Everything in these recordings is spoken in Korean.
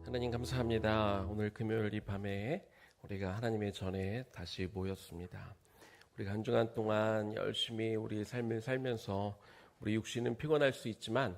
하나님 감사합니다. 오늘 금요일 이 밤에 우리가 하나님의 전에 다시 모였습니다. 우리가 한 주간 동안 열심히 우리 삶을 살면서 우리 육신은 피곤할 수 있지만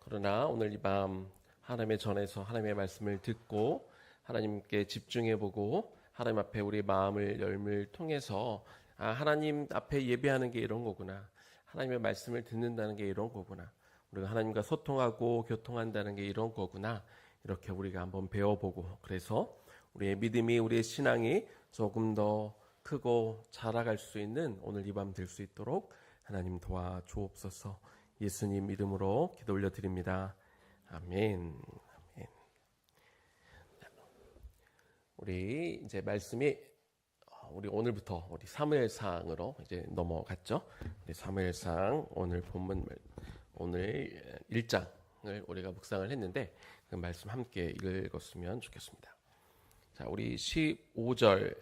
그러나 오늘 이 밤 하나님의 전에서 하나님의 말씀을 듣고 하나님께 집중해보고 하나님 앞에 우리 마음을 열물 통해서 하나님 앞에 예배하는 게 이런 거구나. 하나님의 말씀을 듣는다는 게 이런 거구나. 우리가 하나님과 소통하고 교통한다는 게 이런 거구나. 이렇게 우리가 한번 배워보고 그래서 우리의 믿음이 우리의 신앙이 조금 더 크고 자라갈 수 있는 오늘 이 밤 될 수 있도록 하나님 도와주옵소서. 예수님 이름으로 기도 올려드립니다. 아멘. 아멘. 우리 이제 말씀이 우리 오늘부터 우리 사무엘상으로 이제 넘어갔죠. 우리 사무엘상 오늘 본문 오늘 1장을 우리가 묵상을 했는데 그 말씀 함께 읽었으면 좋겠습니다. 자, 우리 15절은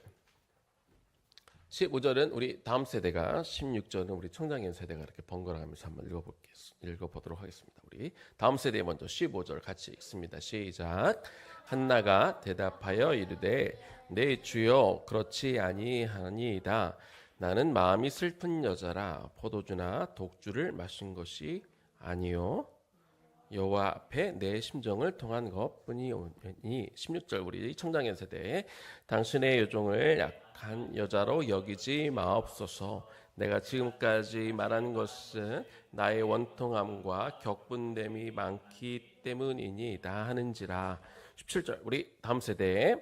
우리 다음 세대가, 16절은 우리 청장년 세대가 이렇게 번갈아가면서 한번 읽어보도록 하겠습니다. 우리 다음 세대 먼저 15절 같이 읽습니다. 시작. 한나가 대답하여 이르되 내 주여 그렇지 아니하니이다. 나는 마음이 슬픈 여자라 포도주나 독주를 마신 것이 아니요 여호와 앞에 내 심정을 통한 것뿐이오니. 16절 우리 청장년 세대 당신의 여종을 약한 여자로 여기지 마옵소서. 내가 지금까지 말한 것은 나의 원통함과 격분됨이 많기 때문이니이다 하는지라. 17절 우리 다음 세대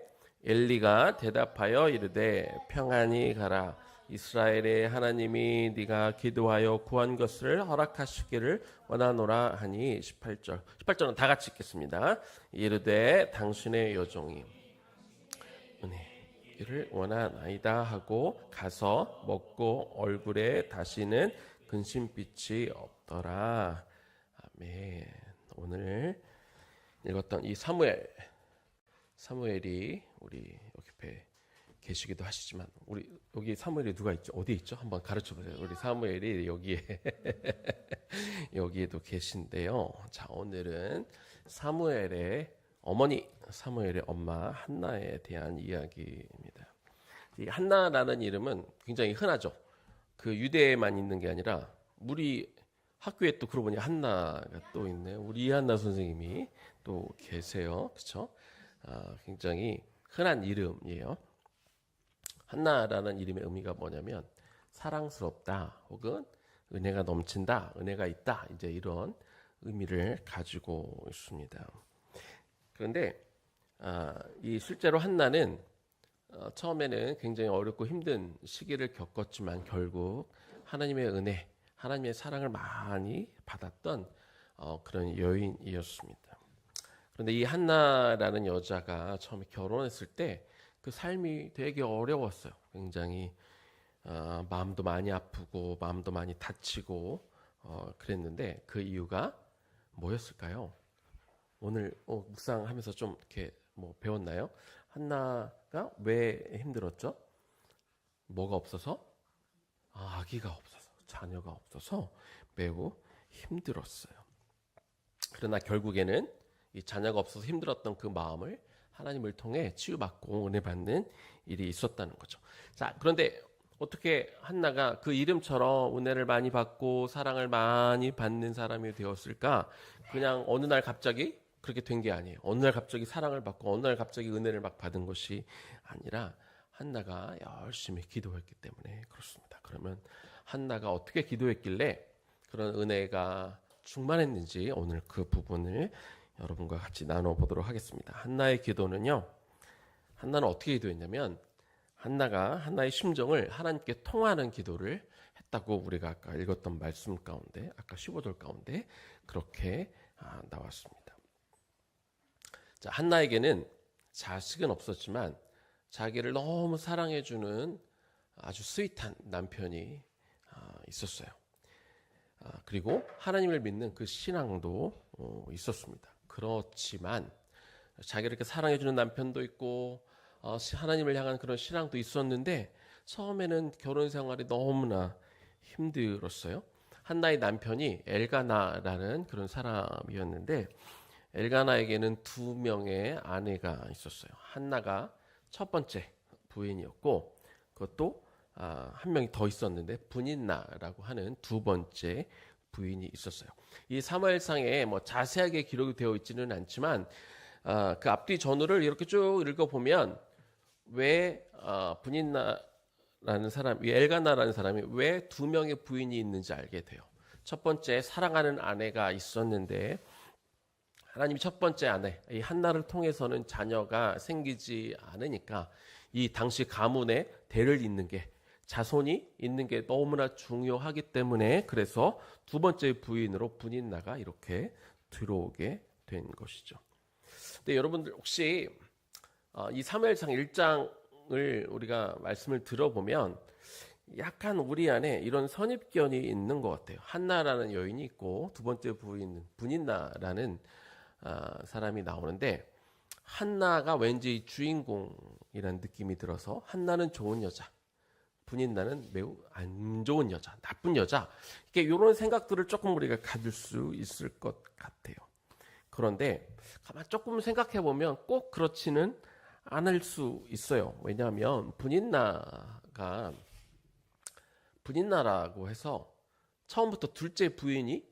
엘리가 대답하여 이르되 평안히 가라. 이스라엘의 하나님이 네가 기도하여 구한 것을 허락하시기를 원하노라 하니. 18절은 다 같이 읽겠습니다. 이르되 당신의 여종이 은혜를 원하나이다 하고 가서 먹고 얼굴에 다시는 근심빛이 없더라. 아멘. 오늘 읽었던 이 사무엘이 우리 옆에 계시기도 하시지만 우리 여기 사무엘이 누가 있죠? 어디 있죠? 한번 가르쳐 보세요. 우리 사무엘이 여기에도 계신데요. 자, 오늘은 사무엘의 어머니, 사무엘의 엄마 한나에 대한 이야기입니다. 이 한나라는 이름은 굉장히 흔하죠. 그 유대에만 있는 게 아니라 우리 학교에 또 그러고 보니 한나가 또 있네요. 우리 이한나 선생님이 또 계세요. 그렇죠? 굉장히 흔한 이름이에요. 한나라는 이름의 의미가 뭐냐면 사랑스럽다 혹은 은혜가 넘친다, 은혜가 있다, 이제 이런 의미를 가지고 있습니다. 그런데 이 실제로 한나는 처음에는 굉장히 어렵고 힘든 시기를 겪었지만 결국 하나님의 은혜, 하나님의 사랑을 많이 받았던 그런 여인이었습니다. 그런데 이 한나라는 여자가 처음에 결혼했을 때 그 삶이 되게 어려웠어요. 굉장히 마음도 많이 아프고 마음도 많이 다치고 그랬는데 그 이유가 뭐였을까요? 오늘 묵상하면서 좀 이렇게 배웠나요? 한나가 왜 힘들었죠? 뭐가 없어서? 아기가 없어서, 자녀가 없어서 매우 힘들었어요. 그러나 결국에는 이 자녀가 없어서 힘들었던 그 마음을 하나님을 통해 치유받고 은혜 받는 일이 있었다는 거죠. 자, 그런데 어떻게 한나가 그 이름처럼 은혜를 많이 받고 사랑을 많이 받는 사람이 되었을까? 그냥 어느 날 갑자기 그렇게 된 게 아니에요. 어느 날 갑자기 사랑을 받고 어느 날 갑자기 은혜를 막 받은 것이 아니라 한나가 열심히 기도했기 때문에 그렇습니다. 그러면 한나가 어떻게 기도했길래 그런 은혜가 충만했는지 오늘 그 부분을 여러분과 같이 나눠보도록 하겠습니다. 한나의 기도는요, 한나는 어떻게 기도했냐면 한나가 한나의 심정을 하나님께 통하는 기도를 했다고 우리가 아까 읽었던 말씀 가운데, 아까 15절 가운데 그렇게 나왔습니다. 자, 한나에게는 자식은 없었지만 자기를 너무 사랑해주는 아주 스윗한 남편이 있었어요. 그리고 하나님을 믿는 그 신앙도 있었습니다. 그렇지만 자기를 이렇게 사랑해주는 남편도 있고 하나님을 향한 그런 신앙도 있었는데 처음에는 결혼 생활이 너무나 힘들었어요. 한나의 남편이 엘가나라는 그런 사람이었는데 엘가나에게는 두 명의 아내가 있었어요. 한나가 첫 번째 부인이었고, 그것도 한 명이 더 있었는데 분인나라고 하는 두 번째 부인이 있었어요. 이 사무엘상에 뭐 자세하게 기록이 되어 있지는 않지만 그 앞뒤 전후를 이렇게 쭉 읽어보면 왜 분인나라는 사람, 이 엘가나라는 사람이 왜 두 명의 부인이 있는지 알게 돼요. 첫 번째 사랑하는 아내가 있었는데 하나님이 첫 번째 아내 이 한나를 통해서는 자녀가 생기지 않으니까 이 당시 가문에 대를 잇는 게 자손이 있는 게 너무나 중요하기 때문에 그래서 두 번째 부인으로 분인나가 이렇게 들어오게 된 것이죠. 근데 여러분들 혹시 이 사무엘상 1장을 우리가 말씀을 들어보면 약간 우리 안에 이런 선입견이 있는 것 같아요. 한나라는 여인이 있고 두 번째 부인 분인나라는 사람이 나오는데 한나가 왠지 주인공이라는 느낌이 들어서 한나는 좋은 여자, 분인나는 매우 안 좋은 여자, 나쁜 여자. 이런 생각들을 조금 우리가 가질 수 있을 것 같아요. 그런데 가만 조금 생각해 보면 꼭 그렇지는 않을 수 있어요. 왜냐하면 분인나라고 해서 처음부터 둘째 부인이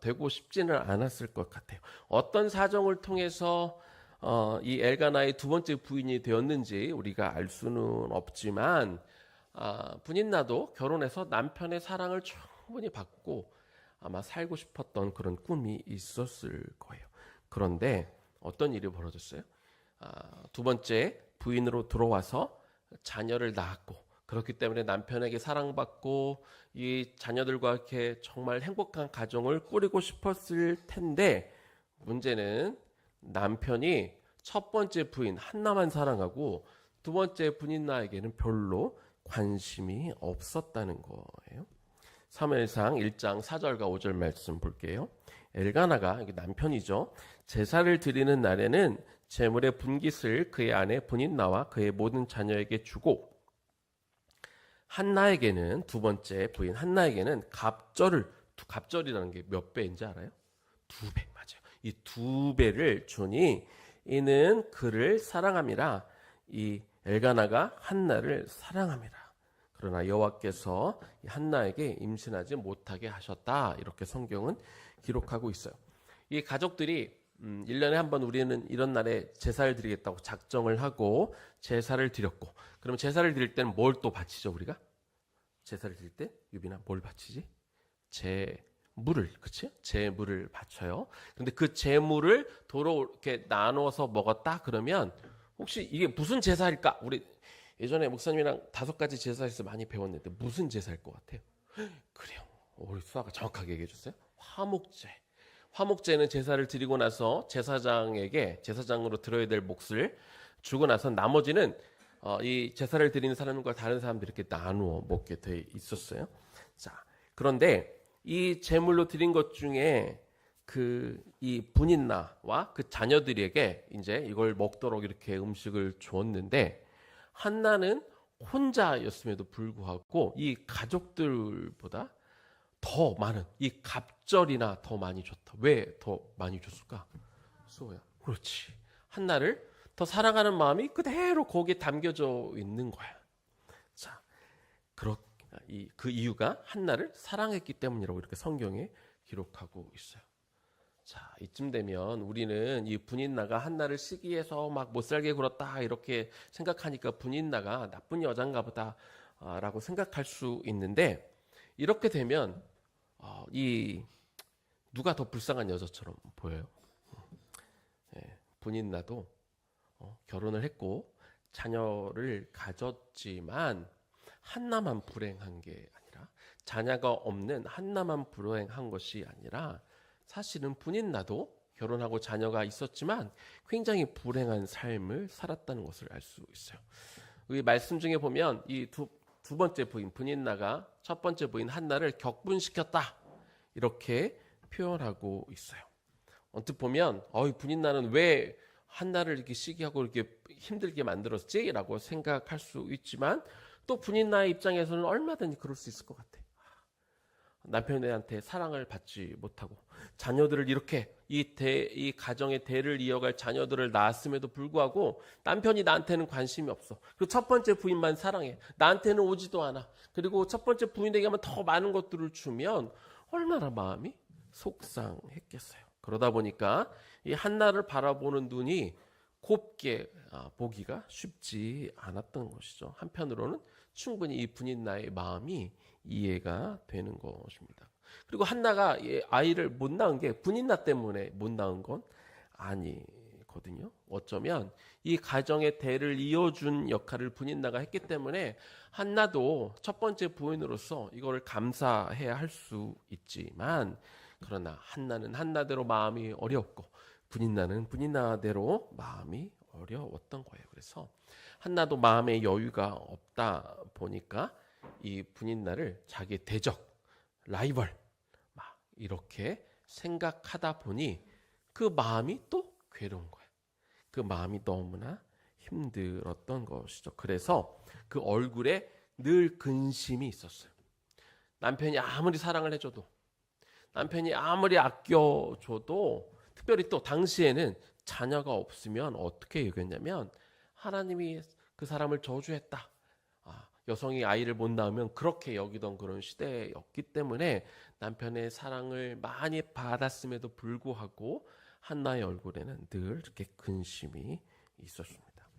되고 싶지는 않았을 것 같아요. 어떤 사정을 통해서 이 엘가나의 두 번째 부인이 되었는지 우리가 알 수는 없지만 분인나도 결혼해서 남편의 사랑을 충분히 받고 아마 살고 싶었던 그런 꿈이 있었을 거예요. 그런데 어떤 일이 벌어졌어요? 두 번째 부인으로 들어와서 자녀를 낳았고 그렇기 때문에 남편에게 사랑받고 이 자녀들과 이렇게 정말 행복한 가정을 꾸리고 싶었을 텐데 문제는 남편이 첫 번째 부인 한나만 사랑하고 두 번째 분인나에게는 별로 관심이 없었다는 거예요. 사무엘상 1장 4절과 5절 말씀 볼게요. 엘가나가 남편이죠. 제사를 드리는 날에는 제물의 분깃을 그의 아내 분인나와 그의 모든 자녀에게 주고 한나에게는 두 번째 부인 한나에게는 갑절이라는 게 몇 배인지 알아요? 2배 맞아요. 이 2배를 주니 이는 그를 사랑함이라. 이 엘가나가 한나를 사랑함이라. 그러나 여호와께서 한나에게 임신하지 못하게 하셨다. 이렇게 성경은 기록하고 있어요. 이 가족들이 1년에 한 번 우리는 이런 날에 제사를 드리겠다고 작정을 하고 제사를 드렸고 그러면 제사를 드릴 때는 뭘 또 바치죠 우리가? 제사를 드릴 때 유빈아 뭘 바치지? 제물을 그치? 제물을 바쳐요. 근데 그 제물을 도로 이렇게 나눠서 먹었다 그러면 혹시 이게 무슨 제사일까? 우리 예전에 목사님이랑 5가지 제사에서 많이 배웠는데 무슨 제사일 것 같아요? 그래요. 우리 수아가 정확하게 얘기해 줬어요. 화목제. 화목제는 제사를 드리고 나서 제사장으로 들어야 될 몫을 주고 나서 나머지는 이 제사를 드리는 사람과 다른 사람들이 이렇게 나누어 먹게 돼 있었어요. 자, 그런데 이 제물로 드린 것 중에 이 분인나와 그 자녀들에게 이제 이걸 먹도록 이렇게 음식을 주었는데 한나는 혼자였음에도 불구하고 이 가족들보다 더 많은 이 갑절이나 더 많이 줬다. 왜 더 많이 줬을까? 수호야. 그렇지. 한나를 더 사랑하는 마음이 그대로 거기에 담겨져 있는 거야. 자, 그 이유가 한나를 사랑했기 때문이라고 이렇게 성경에 기록하고 있어요. 자, 이쯤 되면 우리는 이 분인나가 한나를 시기해서 막 못 살게 굴었다 이렇게 생각하니까 분인나가 나쁜 여잔가 보다라고 생각할 수 있는데 이렇게 되면 누가 더 불쌍한 여자처럼 보여요. 분인나도 결혼을 했고 자녀를 가졌지만 한나만 불행한 게 아니라 자녀가 없는 한나만 불행한 것이 아니라 사실은 분인나도 결혼하고 자녀가 있었지만 굉장히 불행한 삶을 살았다는 것을 알 수 있어요. 이 말씀 중에 보면 이 두 번째 부인 분인나가 첫 번째 부인 한나를 격분시켰다 이렇게 표현하고 있어요. 언뜻 보면 분인나는 왜 한나를 이렇게 시기하고 이렇게 힘들게 만들었지라고 생각할 수 있지만 또 분인나의 입장에서는 얼마든지 그럴 수 있을 것 같아. 남편한테 사랑을 받지 못하고 자녀들을 이렇게 이 가정의 대를 이어갈 자녀들을 낳았음에도 불구하고 남편이 나한테는 관심이 없어. 그리고 첫 번째 부인만 사랑해. 나한테는 오지도 않아. 그리고 첫 번째 부인에게만 더 많은 것들을 주면 얼마나 마음이 속상했겠어요. 그러다 보니까 이 한나를 바라보는 눈이 곱게 보기가 쉽지 않았던 것이죠. 한편으로는 충분히 이 분인나의 마음이 이해가 되는 것입니다. 그리고 한나가 아이를 못 낳은 게 분인나 때문에 못 낳은 건 아니거든요. 어쩌면 이 가정의 대를 이어준 역할을 분인나가 했기 때문에 한나도 첫 번째 부인으로서 이거를 감사해야 할 수 있지만, 그러나 한나는 한나대로 마음이 어렵고 분인나는 분인나대로 마음이 어려웠던 거예요. 그래서 한나도 마음의 여유가 없다 보니까 이 분인나를 자기 대적, 라이벌 막 이렇게 생각하다 보니 그 마음이 또 괴로운 거예요. 그 마음이 너무나 힘들었던 것이죠. 그래서 그 얼굴에 늘 근심이 있었어요. 남편이 아무리 사랑을 해줘도, 남편이 아무리 아껴줘도, 특별히 또 당시에는 자녀가 없으면 어떻게 여겼냐면 하나님이 그 사람을 저주했다. 여성이 아이를 못 낳으면 그렇게 여기던 그런 시대였기 때문에 남편의 사랑을 많이 받았음에도 불구하고 한나의 얼굴에는 늘 이렇게 근심이 있었습니다.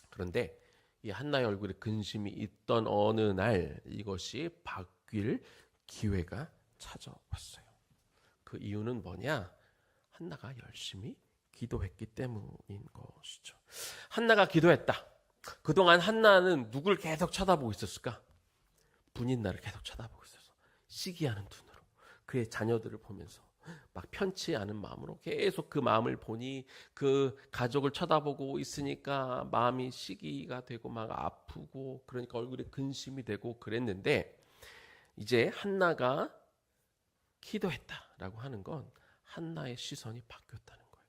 그런데 이 한나의 얼굴에 근심이 있던 어느 날 이것이 바뀔 기회가 찾아왔어요. 그 이유는 뭐냐? 한나가 열심히 기도했기 때문인 것이죠. 한나가 기도했다. 그동안 한나는 누굴 계속 쳐다보고 있었을까? 분인나를 계속 쳐다보고 있었어. 시기하는 눈으로. 그의 자녀들을 보면서 막 편치 않은 마음으로 계속 그 마음을 보니 그 가족을 쳐다보고 있으니까 마음이 시기가 되고 막 아프고, 그러니까 얼굴에 근심이 되고 그랬는데, 이제 한나가 기도했다라고 하는 건 한나의 시선이 바뀌었다는 거예요.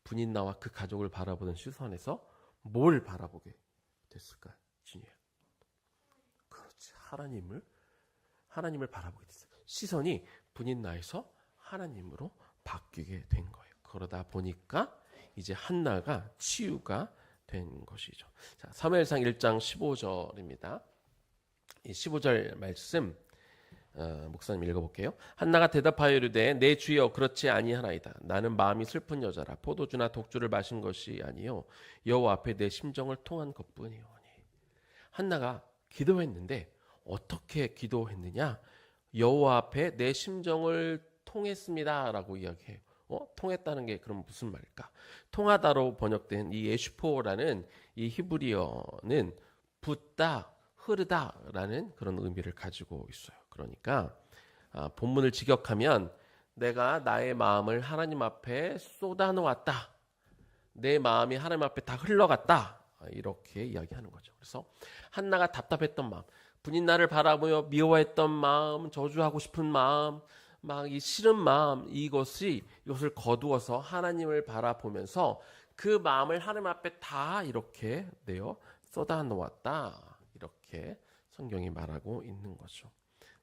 분인나와 그 가족을 바라보는 시선에서 뭘 바라보게 됐을까요? 진이야. 그렇지. 하나님을 바라보게 됐어요. 시선이 분인나에서 하나님으로 바뀌게 된 거예요. 그러다 보니까 이제 한나가 치유가 된 것이죠. 자, 사무엘상 1장 15절입니다. 이 15절 말씀 목사님 읽어볼게요. 한나가 대답하여 이르되 내 주여 그렇지 아니하나이다. 나는 마음이 슬픈 여자라 포도주나 독주를 마신 것이 아니요 여호와 앞에 내 심정을 통한 것뿐이오니. 한나가 기도했는데 어떻게 기도했느냐? 여호와 앞에 내 심정을 통했습니다라고 이야기해요. 통했다는 게 그럼 무슨 말일까? 통하다로 번역된 이 에슈포라는 이 히브리어는 붓다, 흐르다라는 그런 의미를 가지고 있어요. 그러니까 본문을 직역하면 내가 나의 마음을 하나님 앞에 쏟아놓았다. 내 마음이 하나님 앞에 다 흘러갔다. 이렇게 이야기하는 거죠. 그래서 한나가 답답했던 마음, 분인나를 바라보며 미워했던 마음, 저주하고 싶은 마음, 막 이 싫은 마음, 이것을 거두어서 하나님을 바라보면서 그 마음을 하나님 앞에 다 이렇게 내어 쏟아놓았다. 이렇게 성경이 말하고 있는 거죠.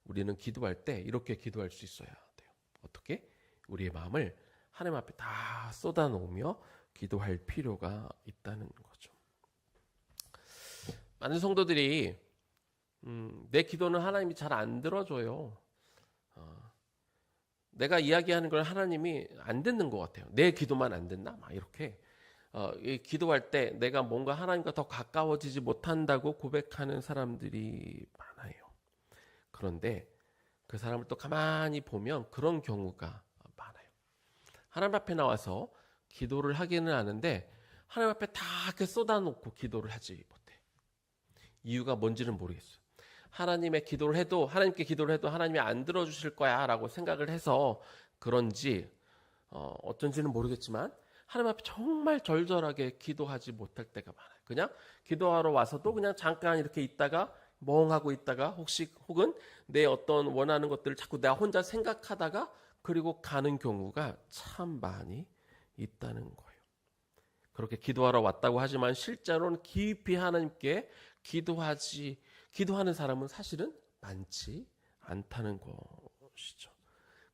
우리는 기도할 때 이렇게 기도할 수 있어야 돼요. 어떻게? 우리의 마음을 하나님 앞에 다 쏟아놓으며 기도할 필요가 있다는 거죠. 많은 성도들이 내 기도는 하나님이 잘 안 들어줘요. 내가 이야기하는 걸 하나님이 안 듣는 것 같아요. 내 기도만 안 듣나? 막 이렇게 기도할 때 내가 뭔가 하나님과 더 가까워지지 못한다고 고백하는 사람들이 많아요. 그런데 그 사람을 또 가만히 보면 그런 경우가 많아요. 하나님 앞에 나와서 기도를 하기는 하는데 하나님 앞에 다 이렇게 쏟아놓고 기도를 하지 못해. 이유가 뭔지는 모르겠어요. 하나님께 기도를 해도 하나님이 안 들어주실 거야 라고 생각을 해서 그런지 어쩐지는 모르겠지만 하나님 앞에 정말 절절하게 기도하지 못할 때가 많아요. 그냥 기도하러 와서도 그냥 잠깐 이렇게 있다가 멍하고 있다가 혹은 내 어떤 원하는 것들을 자꾸 내가 혼자 생각하다가 그리고 가는 경우가 참 많이 있다는 거예요. 그렇게 기도하러 왔다고 하지만 실제로는 깊이 하나님께 기도하는 사람은 사실은 많지 않다는 것이죠.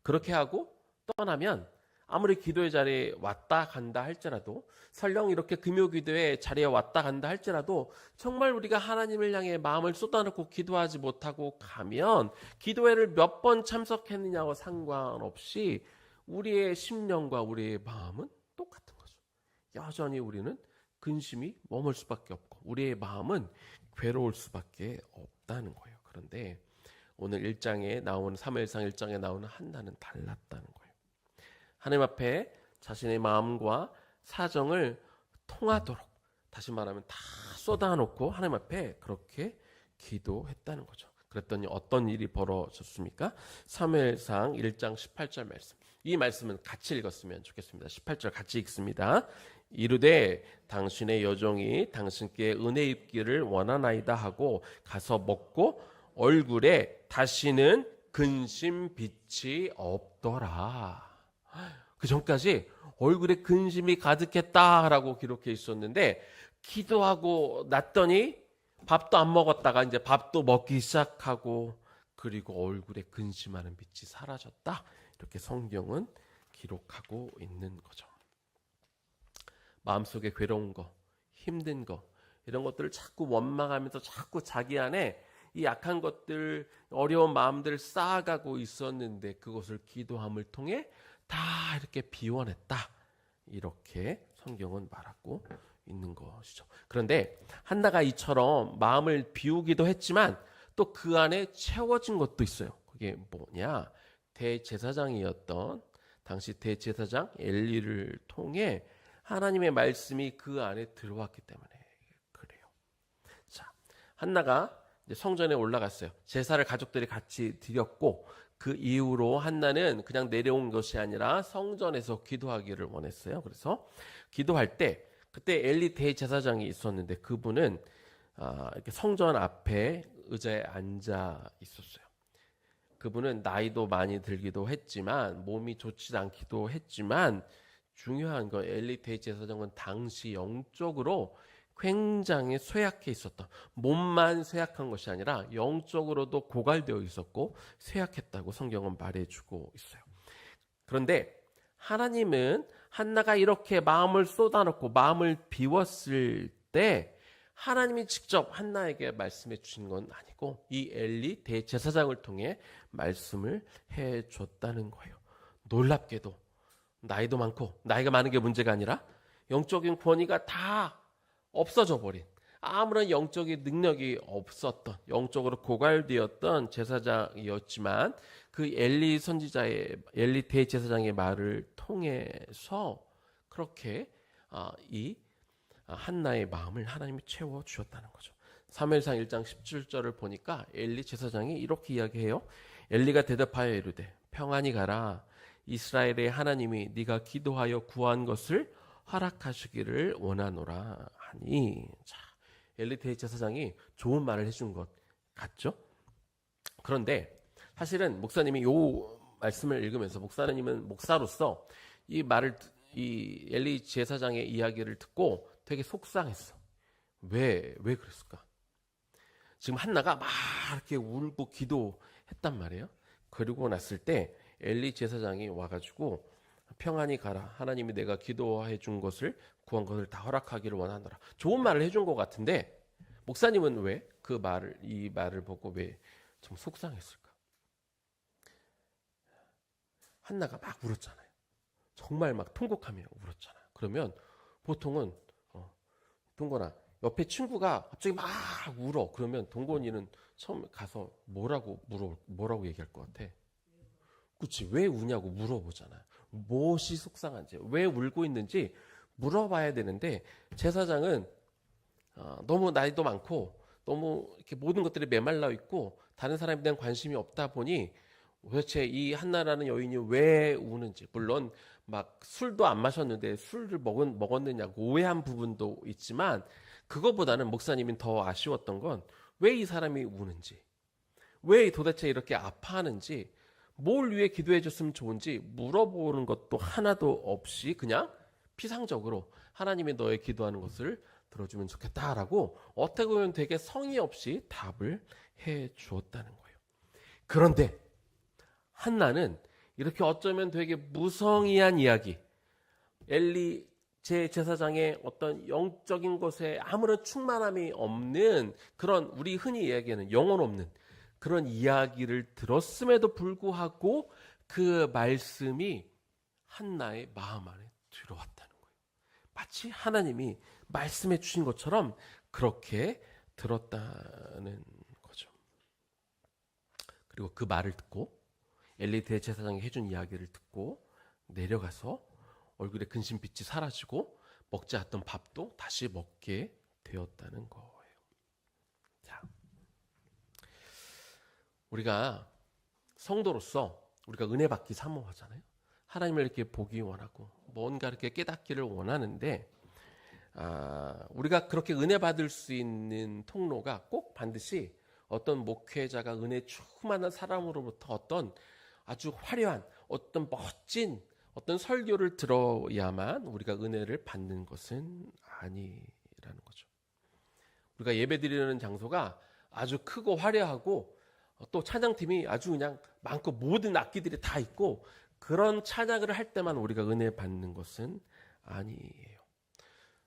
그렇게 하고 떠나면 아무리 기도의 자리에 왔다 간다 할지라도, 설령 이렇게 금요 기도의 자리에 왔다 간다 할지라도 정말 우리가 하나님을 향해 마음을 쏟아놓고 기도하지 못하고 가면 기도회를 몇 번 참석했느냐와 상관없이 우리의 심령과 우리의 마음은 똑같은 거죠. 여전히 우리는 근심이 머물 수밖에 없고 우리의 마음은 괴로울 수밖에 없다는 거예요. 그런데 오늘 1장에 나오는, 사무엘상 1장에 나오는 한나는 달랐다는 거예요. 하나님 앞에 자신의 마음과 사정을 통하도록, 다시 말하면 다 쏟아놓고 하나님 앞에 그렇게 기도했다는 거죠. 그랬더니 어떤 일이 벌어졌습니까? 사무엘상 1장 18절 말씀. 이 말씀은 같이 읽었으면 좋겠습니다. 18절 같이 읽습니다. 이르되 당신의 여종이 당신께 은혜 입기를 원하나이다 하고 가서 먹고 얼굴에 다시는 근심 빛이 없더라. 그 전까지 얼굴에 근심이 가득했다라고 기록해 있었는데 기도하고 났더니 밥도 안 먹었다가 이제 밥도 먹기 시작하고, 그리고 얼굴에 근심하는 빛이 사라졌다. 이렇게 성경은 기록하고 있는 거죠. 마음속에 괴로운 거, 힘든 거, 이런 것들을 자꾸 원망하면서 자꾸 자기 안에 이 약한 것들, 어려운 마음들을 쌓아가고 있었는데 그것을 기도함을 통해 다 이렇게 비워냈다. 이렇게 성경은 말하고 있는 것이죠. 그런데 한나가 이처럼 마음을 비우기도 했지만 또 그 안에 채워진 것도 있어요. 그게 뭐냐? 대제사장이었던 당시 대제사장 엘리를 통해 하나님의 말씀이 그 안에 들어왔기 때문에 그래요. 자, 한나가 이제 성전에 올라갔어요. 제사를 가족들이 같이 드렸고, 그 이후로 한나는 그냥 내려온 것이 아니라 성전에서 기도하기를 원했어요. 그래서 기도할 때 그때 엘리 대제사장이 있었는데 그분은 이렇게 성전 앞에 의자에 앉아 있었어요. 그분은 나이도 많이 들기도 했지만 몸이 좋지 않기도 했지만 중요한 건 엘리 대제사장은 당시 영적으로 굉장히 쇠약해 있었다. 몸만 쇠약한 것이 아니라 영적으로도 고갈되어 있었고 쇠약했다고 성경은 말해주고 있어요. 그런데 하나님은 한나가 이렇게 마음을 쏟아놓고 마음을 비웠을 때 하나님이 직접 한나에게 말씀해 주신 건 아니고 이 엘리 대제사장을 통해 말씀을 해줬다는 거예요. 놀랍게도 나이도 많고, 나이가 많은 게 문제가 아니라 영적인 권위가 다 없어져 버린, 아무런 영적인 능력이 없었던, 영적으로 고갈되었던 제사장이었지만 그 엘리 선지자의, 엘리 대제사장의 말을 통해서 그렇게 이 한나의 마음을 하나님이 채워 주셨다는 거죠. 사무엘상 1장 17절을 보니까 엘리 제사장이 이렇게 이야기해요. 엘리가 대답하여 이르되 평안히 가라. 이스라엘의 하나님이 네가 기도하여 구한 것을 허락하시기를 원하노라 하니. 자, 엘리 대제사장이 좋은 말을 해준 것 같죠? 그런데 사실은 목사님이 이 말씀을 읽으면서, 목사님은 목사로서 이 말을, 이 엘리 제사장의 이야기를 듣고 되게 속상했어. 왜 그랬을까? 지금 한나가 막 이렇게 울고 기도했단 말이에요. 그리고 났을 때 엘리 제사장이 와가지고 평안히 가라. 하나님이 내가 기도해 준 것을, 구한 것을 다 허락하기를 원하노라. 좋은 말을 해준 것 같은데 목사님은 왜 그 말을, 이 말을 보고 왜 좀 속상했을까? 한나가 막 울었잖아요. 정말 막 통곡하며 울었잖아요. 그러면 보통은 동건아, 옆에 친구가 갑자기 막 울어. 그러면 동건이는 처음 가서 뭐라고 얘기할 것 같아? 그치? 왜 우냐고 물어보잖아. 무엇이 속상한지, 왜 울고 있는지 물어봐야 되는데, 제사장은 너무 나이도 많고 너무 이렇게 모든 것들이 메말라 있고 다른 사람에 대한 관심이 없다 보니 도대체 이 한나라는 여인이 왜 우는지, 물론 막 술도 안 마셨는데 술을 먹었느냐고 오해한 부분도 있지만, 그거보다는 목사님이 더 아쉬웠던 건 왜 이 사람이 우는지, 왜 도대체 이렇게 아파하는지, 뭘 위해 기도해 줬으면 좋은지 물어보는 것도 하나도 없이 그냥 피상적으로 하나님이 너의 기도하는 것을 들어주면 좋겠다라고 어떻게 보면 되게 성의 없이 답을 해 주었다는 거예요. 그런데 한나는 이렇게 어쩌면 되게 무성의한 이야기, 엘리 제사장의 어떤 영적인 것에 아무런 충만함이 없는 그런, 우리 흔히 이야기하는 영혼 없는 그런 이야기를 들었음에도 불구하고 그 말씀이 한나의 마음 안에 들어왔다는 거예요. 마치 하나님이 말씀해 주신 것처럼 그렇게 들었다는 거죠. 그리고 그 말을 듣고, 엘리 대제사장이 해준 이야기를 듣고 내려가서 얼굴에 근심빛이 사라지고 먹지 않던 밥도 다시 먹게 되었다는 거예요. 자, 우리가 성도로서 우리가 은혜 받기 사모하잖아요. 하나님을 이렇게 보기 원하고 뭔가 이렇게 깨닫기를 원하는데, 우리가 그렇게 은혜 받을 수 있는 통로가 꼭 반드시 어떤 목회자가 은혜 충만한 사람으로부터 어떤 아주 화려한 어떤 멋진 어떤 설교를 들어야만 우리가 은혜를 받는 것은 아니라는 거죠. 우리가 예배드리는 장소가 아주 크고 화려하고 또 찬양팀이 아주 그냥 많고 모든 악기들이 다 있고 그런 찬양을 할 때만 우리가 은혜 받는 것은 아니에요.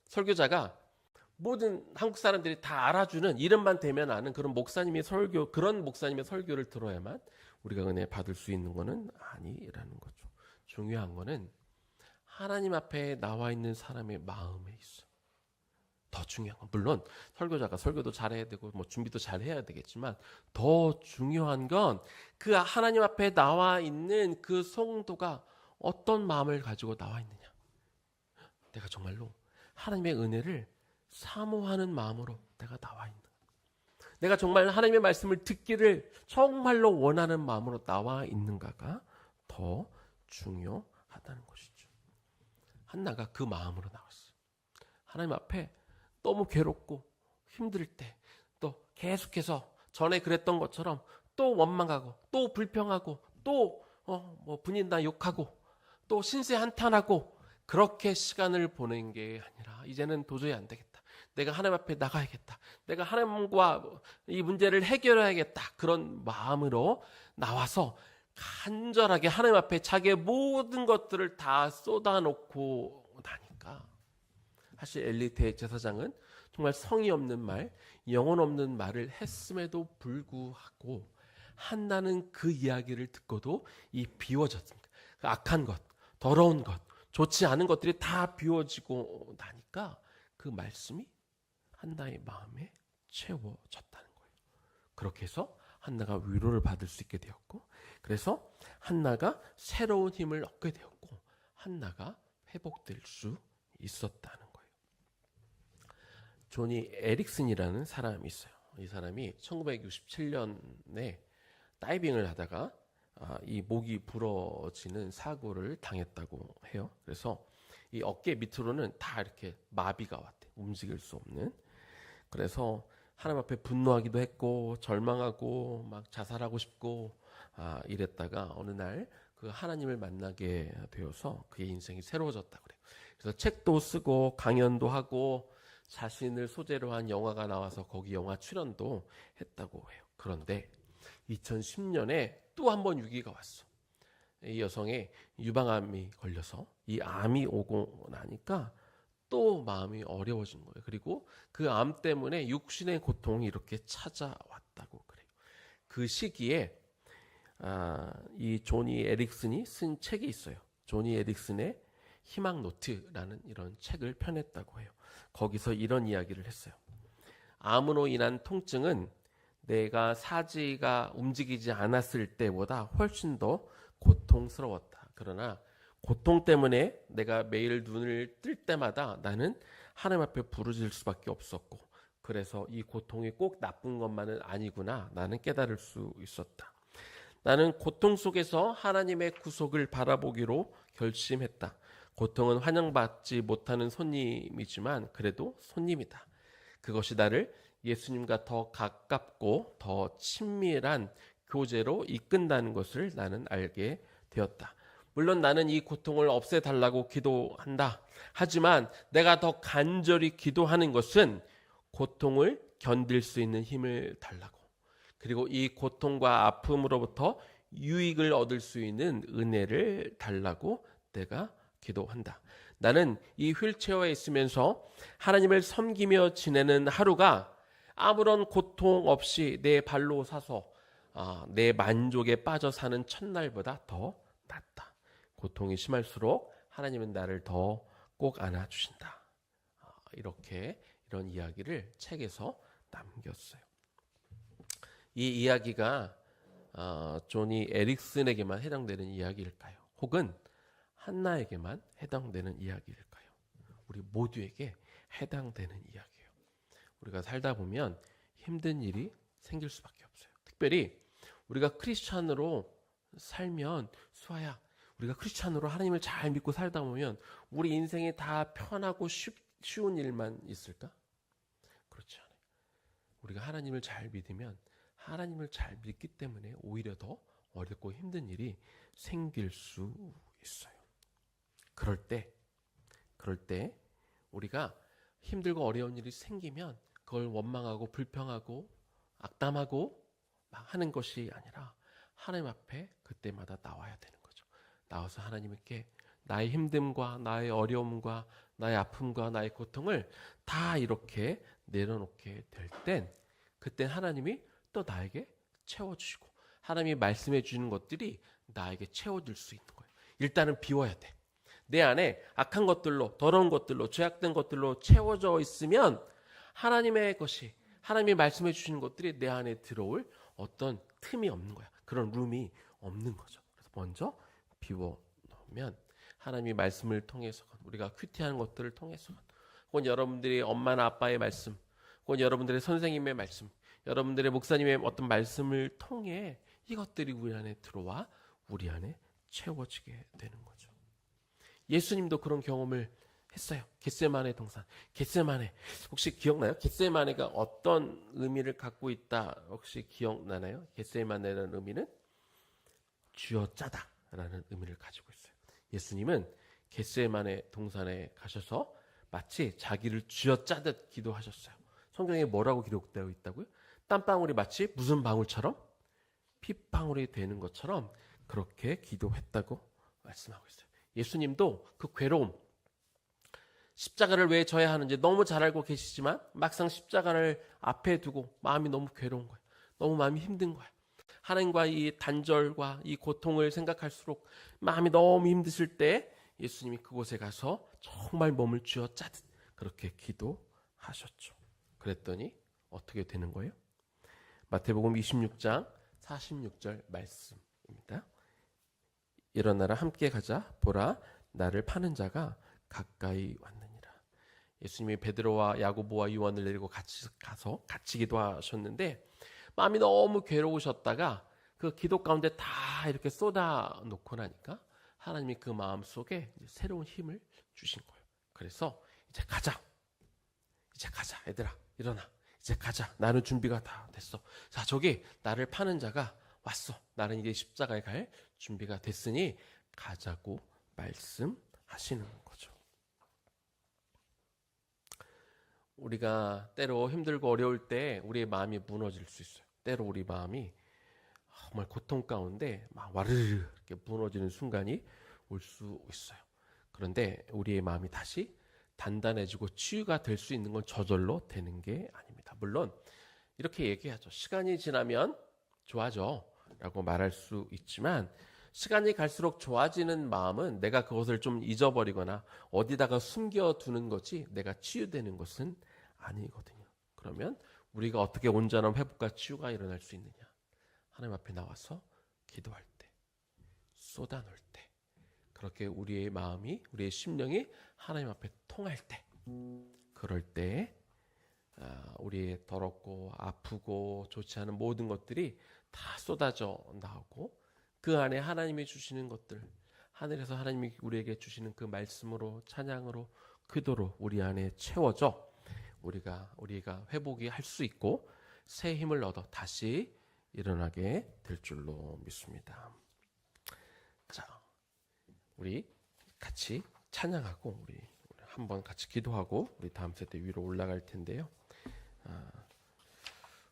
설교자가 모든 한국 사람들이 다 알아주는, 이름만 대면 아는 그런 목사님의 설교, 그런 목사님의 설교를 들어야만 우리가 은혜 받을 수 있는 것은 아니라는 거죠. 중요한 거는 하나님 앞에 나와 있는 사람의 마음에 있어. 더 중요한 건, 물론 설교자가 설교도 잘해야 되고 뭐 준비도 잘해야 되겠지만, 더 중요한 건 그 하나님 앞에 나와 있는 그 성도가 어떤 마음을 가지고 나와 있느냐. 내가 정말로 하나님의 은혜를 사모하는 마음으로 내가 나와 있는, 내가 정말 하나님의 말씀을 듣기를 정말로 원하는 마음으로 나와 있는가가 더 중요하다는 것이죠. 한나가 그 마음으로 나왔어요. 하나님 앞에 너무 괴롭고 힘들 때, 또 계속해서 전에 그랬던 것처럼 또 원망하고 또 불평하고 또 뭐 분인다 욕하고 또 신세 한탄하고 그렇게 시간을 보낸 게 아니라, 이제는 도저히 안 되겠다, 내가 하나님 앞에 나가야겠다, 내가 하나님과 이 문제를 해결해야겠다, 그런 마음으로 나와서 간절하게 하나님 앞에 자기의 모든 것들을 다 쏟아놓고 나니까, 사실 엘리 대제사장은 정말 성의 없는 말, 영혼 없는 말을 했음에도 불구하고 한나는 그 이야기를 듣고도 이 비워졌습니다. 그 악한 것, 더러운 것, 좋지 않은 것들이 다 비워지고 나니까 그 말씀이 한나의 마음에 채워졌다는 거예요. 그렇게 해서 한나가 위로를 받을 수 있게 되었고, 그래서 한나가 새로운 힘을 얻게 되었고, 한나가 회복될 수 있었다는 거예요. 조니 에릭슨이라는 사람이 있어요. 이 사람이 1967년에 다이빙을 하다가 이 목이 부러지는 사고를 당했다고 해요. 그래서 이 어깨 밑으로는 다 이렇게 마비가 왔대. 움직일 수 없는. 그래서 하나님 앞에 분노하기도 했고 절망하고 막 자살하고 싶고 이랬다가 어느 날 그 하나님을 만나게 되어서 그의 인생이 새로워졌다고 그래요. 그래서 책도 쓰고 강연도 하고 자신을 소재로 한 영화가 나와서 거기 영화 출연도 했다고 해요. 그런데 2010년에 또 한 번 위기가 왔어. 이 여성의 유방암이 걸려서 이 암이 오고 나니까 또 마음이 어려워진 거예요. 그리고 그 암 때문에 육신의 고통이 이렇게 찾아왔다고 그래요. 그 시기에 이 조니 에릭슨이 쓴 책이 있어요. 조니 에릭슨의 희망 노트라는 이런 책을 펴냈다고 해요. 거기서 이런 이야기를 했어요. 암으로 인한 통증은 내가 사지가 움직이지 않았을 때보다 훨씬 더 고통스러웠다. 그러나 고통 때문에 내가 매일 눈을 뜰 때마다 나는 하나님 앞에 부르짖을 수밖에 없었고, 그래서 이 고통이 꼭 나쁜 것만은 아니구나 나는 깨달을 수 있었다. 나는 고통 속에서 하나님의 구속을 바라보기로 결심했다. 고통은 환영받지 못하는 손님이지만 그래도 손님이다. 그것이 나를 예수님과 더 가깝고 더 친밀한 교제로 이끈다는 것을 나는 알게 되었다. 물론 나는 이 고통을 없애달라고 기도한다. 하지만 내가 더 간절히 기도하는 것은 고통을 견딜 수 있는 힘을 달라고, 그리고 이 고통과 아픔으로부터 유익을 얻을 수 있는 은혜를 달라고 내가 기도한다. 나는 이 휠체어에 있으면서 하나님을 섬기며 지내는 하루가 아무런 고통 없이 내 발로 사서 내 만족에 빠져 사는 첫날보다 더 낫다. 고통이 심할수록 하나님은 나를 더 꼭 안아주신다. 이런 이야기를 책에서 남겼어요. 이 이야기가 조니 에릭슨에게만 해당되는 이야기일까요? 혹은 한나에게만 해당되는 이야기일까요? 우리 모두에게 해당되는 이야기예요. 우리가 살다 보면 힘든 일이 생길 수밖에 없어요. 특별히 우리가 크리스찬으로 살면, 수아야, 우리가 크리스찬으로 하나님을 잘 믿고 살다 보면 우리 인생이 다 편하고 쉬운 일만 있을까? 그렇지 않아요. 우리가 하나님을 잘 믿으면, 하나님을 잘 믿기 때문에 오히려 더 어렵고 힘든 일이 생길 수 있어요. 그럴 때 우리가 힘들고 어려운 일이 생기면 그걸 원망하고 불평하고 악담하고 막 하는 것이 아니라 하나님 앞에 그때마다 나와야 되는 거죠. 나와서 하나님께 나의 힘듦과 나의 어려움과 나의 아픔과 나의 고통을 다 이렇게 내려놓게 될 땐, 그때 하나님이 또 나에게 채워주시고 하나님이 말씀해 주는 것들이 나에게 채워줄 수 있는 거예요. 일단은 비워야 돼. 내 안에 악한 것들로, 더러운 것들로, 죄악된 것들로 채워져 있으면 하나님의 것이, 하나님이 말씀해 주시는 것들이 내 안에 들어올 어떤 틈이 없는 거야. 그런 룸이 없는 거죠. 그래서 먼저 비워 놓으면 하나님이 말씀을 통해서, 우리가 큐티하는 것들을 통해서, 혹은 여러분들이 엄마나 아빠의 말씀, 혹은 여러분들의 선생님의 말씀, 여러분들의 목사님의 어떤 말씀을 통해 이것들이 우리 안에 들어와 우리 안에 채워지게 되는 거죠. 예수님도 그런 경험을 했어요. 겟세마네 동산. 겟세마네, 혹시 기억나요? 겟세마네가 어떤 의미를 갖고 있다 혹시 기억나나요? 겟세마네라는 의미는 쥐어짜다라는 의미를 가지고 있어요. 예수님은 겟세마네 동산에 가셔서 마치 자기를 쥐어짜듯 기도하셨어요. 성경에 뭐라고 기록되어 있다고요? 땀방울이 마치 무슨 방울처럼? 핏방울이 되는 것처럼 그렇게 기도했다고 말씀하고 있어요. 예수님도 그 괴로움, 십자가를 왜 져야 하는지 너무 잘 알고 계시지만 막상 십자가를 앞에 두고 마음이 너무 괴로운 거예요. 너무 마음이 힘든 거예요. 하나님과 이 단절과 이 고통을 생각할수록 마음이 너무 힘드실 때 예수님이 그곳에 가서 정말 몸을 쥐어 짜듯 그렇게 기도하셨죠. 그랬더니 어떻게 되는 거예요? 마태복음 26장 46절 말씀입니다. 일어나라 함께 가자. 보라, 나를 파는 자가 가까이 왔느니라. 예수님이 베드로와 야고보와 요한을 데리고 같이 가서 같이 기도하셨는데 마음이 너무 괴로우셨다가 그 기도 가운데 다 이렇게 쏟아 놓고 나니까 하나님이 그 마음 속에 새로운 힘을 주신 거예요. 그래서 이제 가자, 얘들아 일어나, 이제 가자. 나는 준비가 다 됐어. 자, 저기 나를 파는 자가 왔어. 나는 이제 십자가에 갈 준비가 됐으니 가자고 말씀하시는 거죠. 우리가 때로 힘들고 어려울 때 우리의 마음이 무너질 수 있어요. 때로 우리 마음이 정말 고통 가운데 막 와르르 이렇게 무너지는 순간이 올 수 있어요. 그런데 우리의 마음이 다시 단단해지고 치유가 될 수 있는 건 저절로 되는 게 아닙니다. 물론 이렇게 얘기하죠. 시간이 지나면 좋아져 라고 말할 수 있지만 시간이 갈수록 좋아지는 마음은 내가 그것을 좀 잊어버리거나 어디다가 숨겨두는 거지 내가 치유되는 것은 아니거든요. 그러면 우리가 어떻게 온전한 회복과 치유가 일어날 수 있느냐? 하나님 앞에 나와서 기도할 때, 쏟아놓을 때, 그렇게 우리의 마음이, 우리의 심령이 하나님 앞에 통할 때, 그럴 때 우리의 더럽고 아프고 좋지 않은 모든 것들이 다 쏟아져 나오고 그 안에 하나님이 주시는 것들, 하늘에서 하나님이 우리에게 주시는 그 말씀으로, 찬양으로, 기도로 우리 안에 채워져 우리가 회복이 할 수 있고 새 힘을 얻어 다시 일어나게 될 줄로 믿습니다. 자, 우리 같이 찬양하고 우리 한번 같이 기도하고 우리 다음 세대 위로 올라갈 텐데요.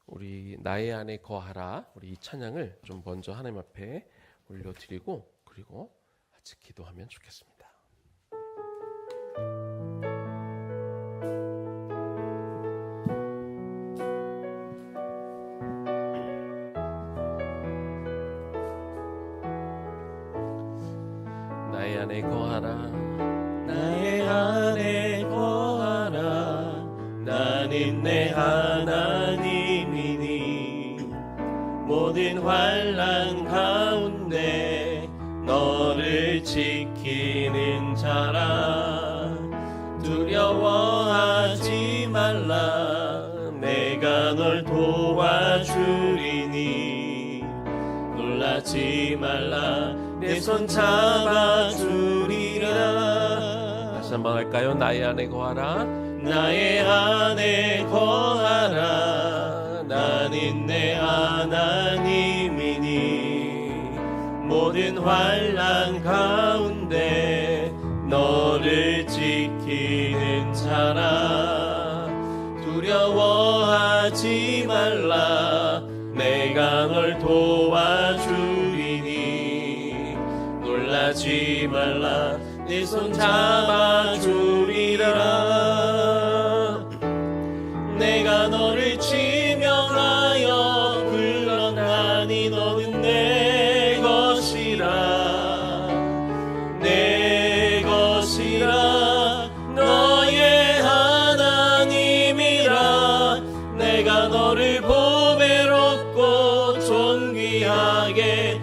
우리 나의 안에 거하라 우리 이 찬양을 좀 먼저 하나님 앞에 올려드리고 그리고 같이 기도하면 좋겠습니다. 나의 안에 거하라 나의 안에 거하라 나는 내 하나님이니 모든 환난 가운데 너를 지키는 자라 두려워하지 말라 내가 널 도와주리니 놀라지 말라 내 손 잡아주리라. 다시 한번 할까요? 나의 안에 거하라 나의 안에 거하라 나는 내 하나님이니 모든 환난 가운데 너를 지키는 자라 두려워하지 말라 내가 널 도와주리니 놀라지 말라 내 손 잡아주리라 내가 너를 지명하여 불렀나니 너는 내 것이라 내 것이라 너의 하나님이라 내가 너를 보배롭고 존귀하게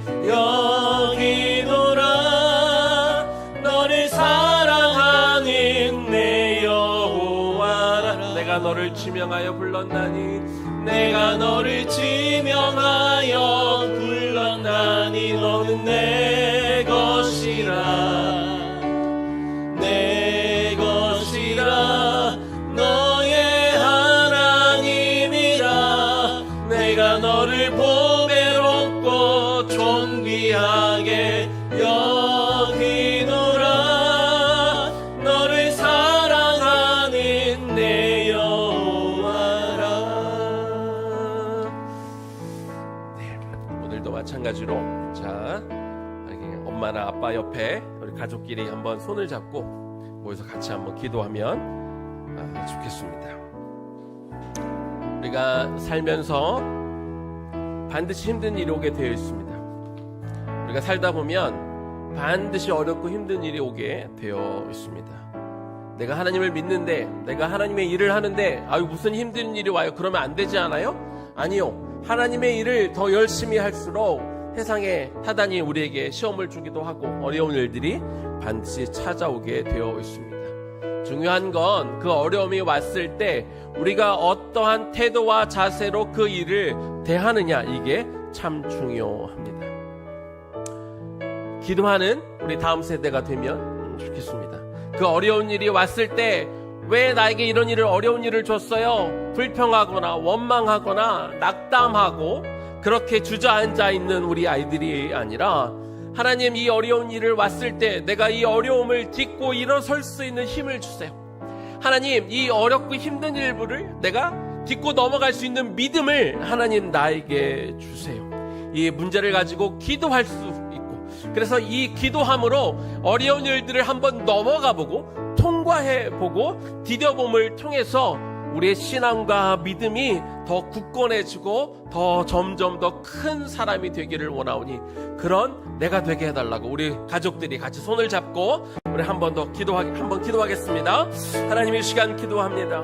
여기노라 너를 사랑하는 내 여호와라 내가 너를 지명하여 불렀나니 내가 너를 지명하여 불렀나니 너는 내 것이라 내 것이라 너의 하나님이라 내가 너를 보배롭고 존귀하게 여기노라 너를 사랑하는 내 여호와라. 오늘도 마찬가지로 자 엄마나 아빠 옆에 우리 가족끼리 한번 손을 잡고 모여서 같이 한번 기도하면 좋겠습니다. 우리가 살면서 반드시 힘든 일이 오게 되어 있습니다. 우리가 살다 보면 반드시 어렵고 힘든 일이 오게 되어 있습니다. 내가 하나님을 믿는데 내가 하나님의 일을 하는데 무슨 힘든 일이 와요? 그러면 안 되지 않아요? 아니요. 하나님의 일을 더 열심히 할수록 세상에 사단이 우리에게 시험을 주기도 하고 어려운 일들이 반드시 찾아오게 되어 있습니다. 중요한 건 그 어려움이 왔을 때 우리가 어떠한 태도와 자세로 그 일을 대하느냐 이게 참 중요합니다. 기도하는 우리 다음 세대가 되면 좋겠습니다. 그 어려운 일이 왔을 때 왜 나에게 이런 일을 어려운 일을 줬어요? 불평하거나 원망하거나 낙담하고 그렇게 주저앉아 있는 우리 아이들이 아니라 하나님 이 어려운 일을 왔을 때 내가 이 어려움을 딛고 일어설 수 있는 힘을 주세요. 하나님 이 어렵고 힘든 일부를 내가 딛고 넘어갈 수 있는 믿음을 하나님 나에게 주세요. 이 문제를 가지고 기도할 수 있고 그래서 이 기도함으로 어려운 일들을 한번 넘어가보고 통과해보고 디뎌봄을 통해서 우리의 신앙과 믿음이 더 굳건해지고 더 점점 더 큰 사람이 되기를 원하오니 그런 내가 되게 해달라고 우리 가족들이 같이 손을 잡고 우리 한 번 더 기도하겠습니다. 하나님 이 시간 기도합니다.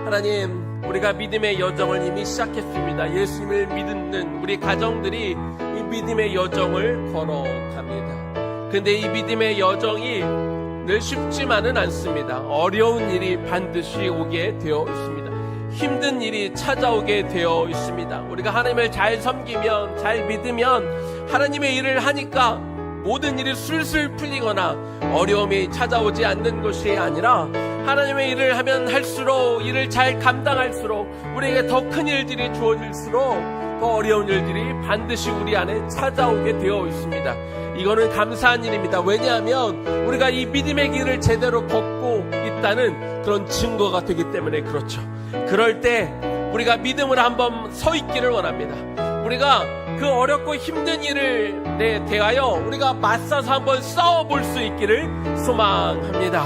하나님 우리가 믿음의 여정을 이미 시작했습니다. 예수님을 믿는 우리 가정들이 이 믿음의 여정을 걸어갑니다. 근데 이 믿음의 여정이 늘 쉽지만은 않습니다. 어려운 일이 반드시 오게 되어 있습니다. 힘든 일이 찾아오게 되어 있습니다. 우리가 하나님을 잘 섬기면 잘 믿으면 하나님의 일을 하니까 모든 일이 술술 풀리거나 어려움이 찾아오지 않는 것이 아니라 하나님의 일을 하면 할수록 일을 잘 감당할수록 우리에게 더 큰 일들이 주어질수록 더 어려운 일들이 반드시 우리 안에 찾아오게 되어 있습니다. 이거는 감사한 일입니다. 왜냐하면 우리가 이 믿음의 길을 제대로 걷고 있다는 그런 증거가 되기 때문에 그렇죠. 그럴 때 우리가 믿음으로 한번 서 있기를 원합니다. 우리가 그 어렵고 힘든 일을 대하여 우리가 맞서서 한번 싸워볼 수 있기를 소망합니다.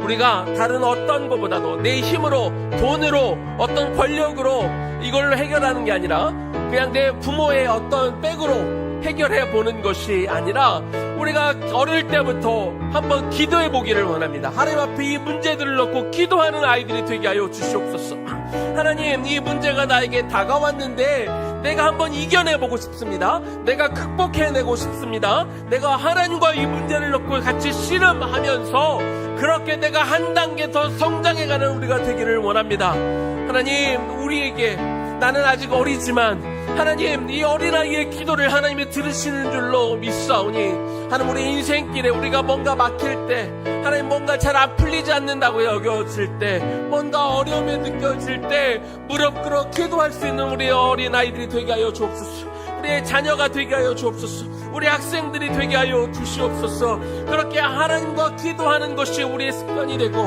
우리가 다른 어떤 것보다도 내 힘으로, 돈으로, 어떤 권력으로 이걸 해결하는 게 아니라 그냥 내 부모의 어떤 백으로 해결해 보는 것이 아니라 우리가 어릴 때부터 한번 기도해 보기를 원합니다. 하나님 앞에 이 문제들을 놓고 기도하는 아이들이 되게 하여 주시옵소서. 하나님, 이 문제가 나에게 다가왔는데 내가 한번 이겨내보고 싶습니다. 내가 극복해내고 싶습니다. 내가 하나님과 이 문제를 놓고 같이 씨름하면서 그렇게 내가 한 단계 더 성장해가는 우리가 되기를 원합니다. 하나님, 우리에게, 나는 아직 어리지만 하나님, 이 어린아이의 기도를 하나님이 들으시는 줄로 믿사오니 하나님, 우리 인생길에 우리가 뭔가 막힐 때, 하나님 뭔가 잘 안 풀리지 않는다고 여겨질 때, 뭔가 어려움이 느껴질 때 무릎 꿇어 기도할 수 있는 우리 어린아이들이 되게 하여 주옵소서. 우리의 자녀가 되게 하여 주옵소서. 우리 학생들이 되게 하여 주시옵소서. 그렇게 하나님과 기도하는 것이 우리의 습관이 되고,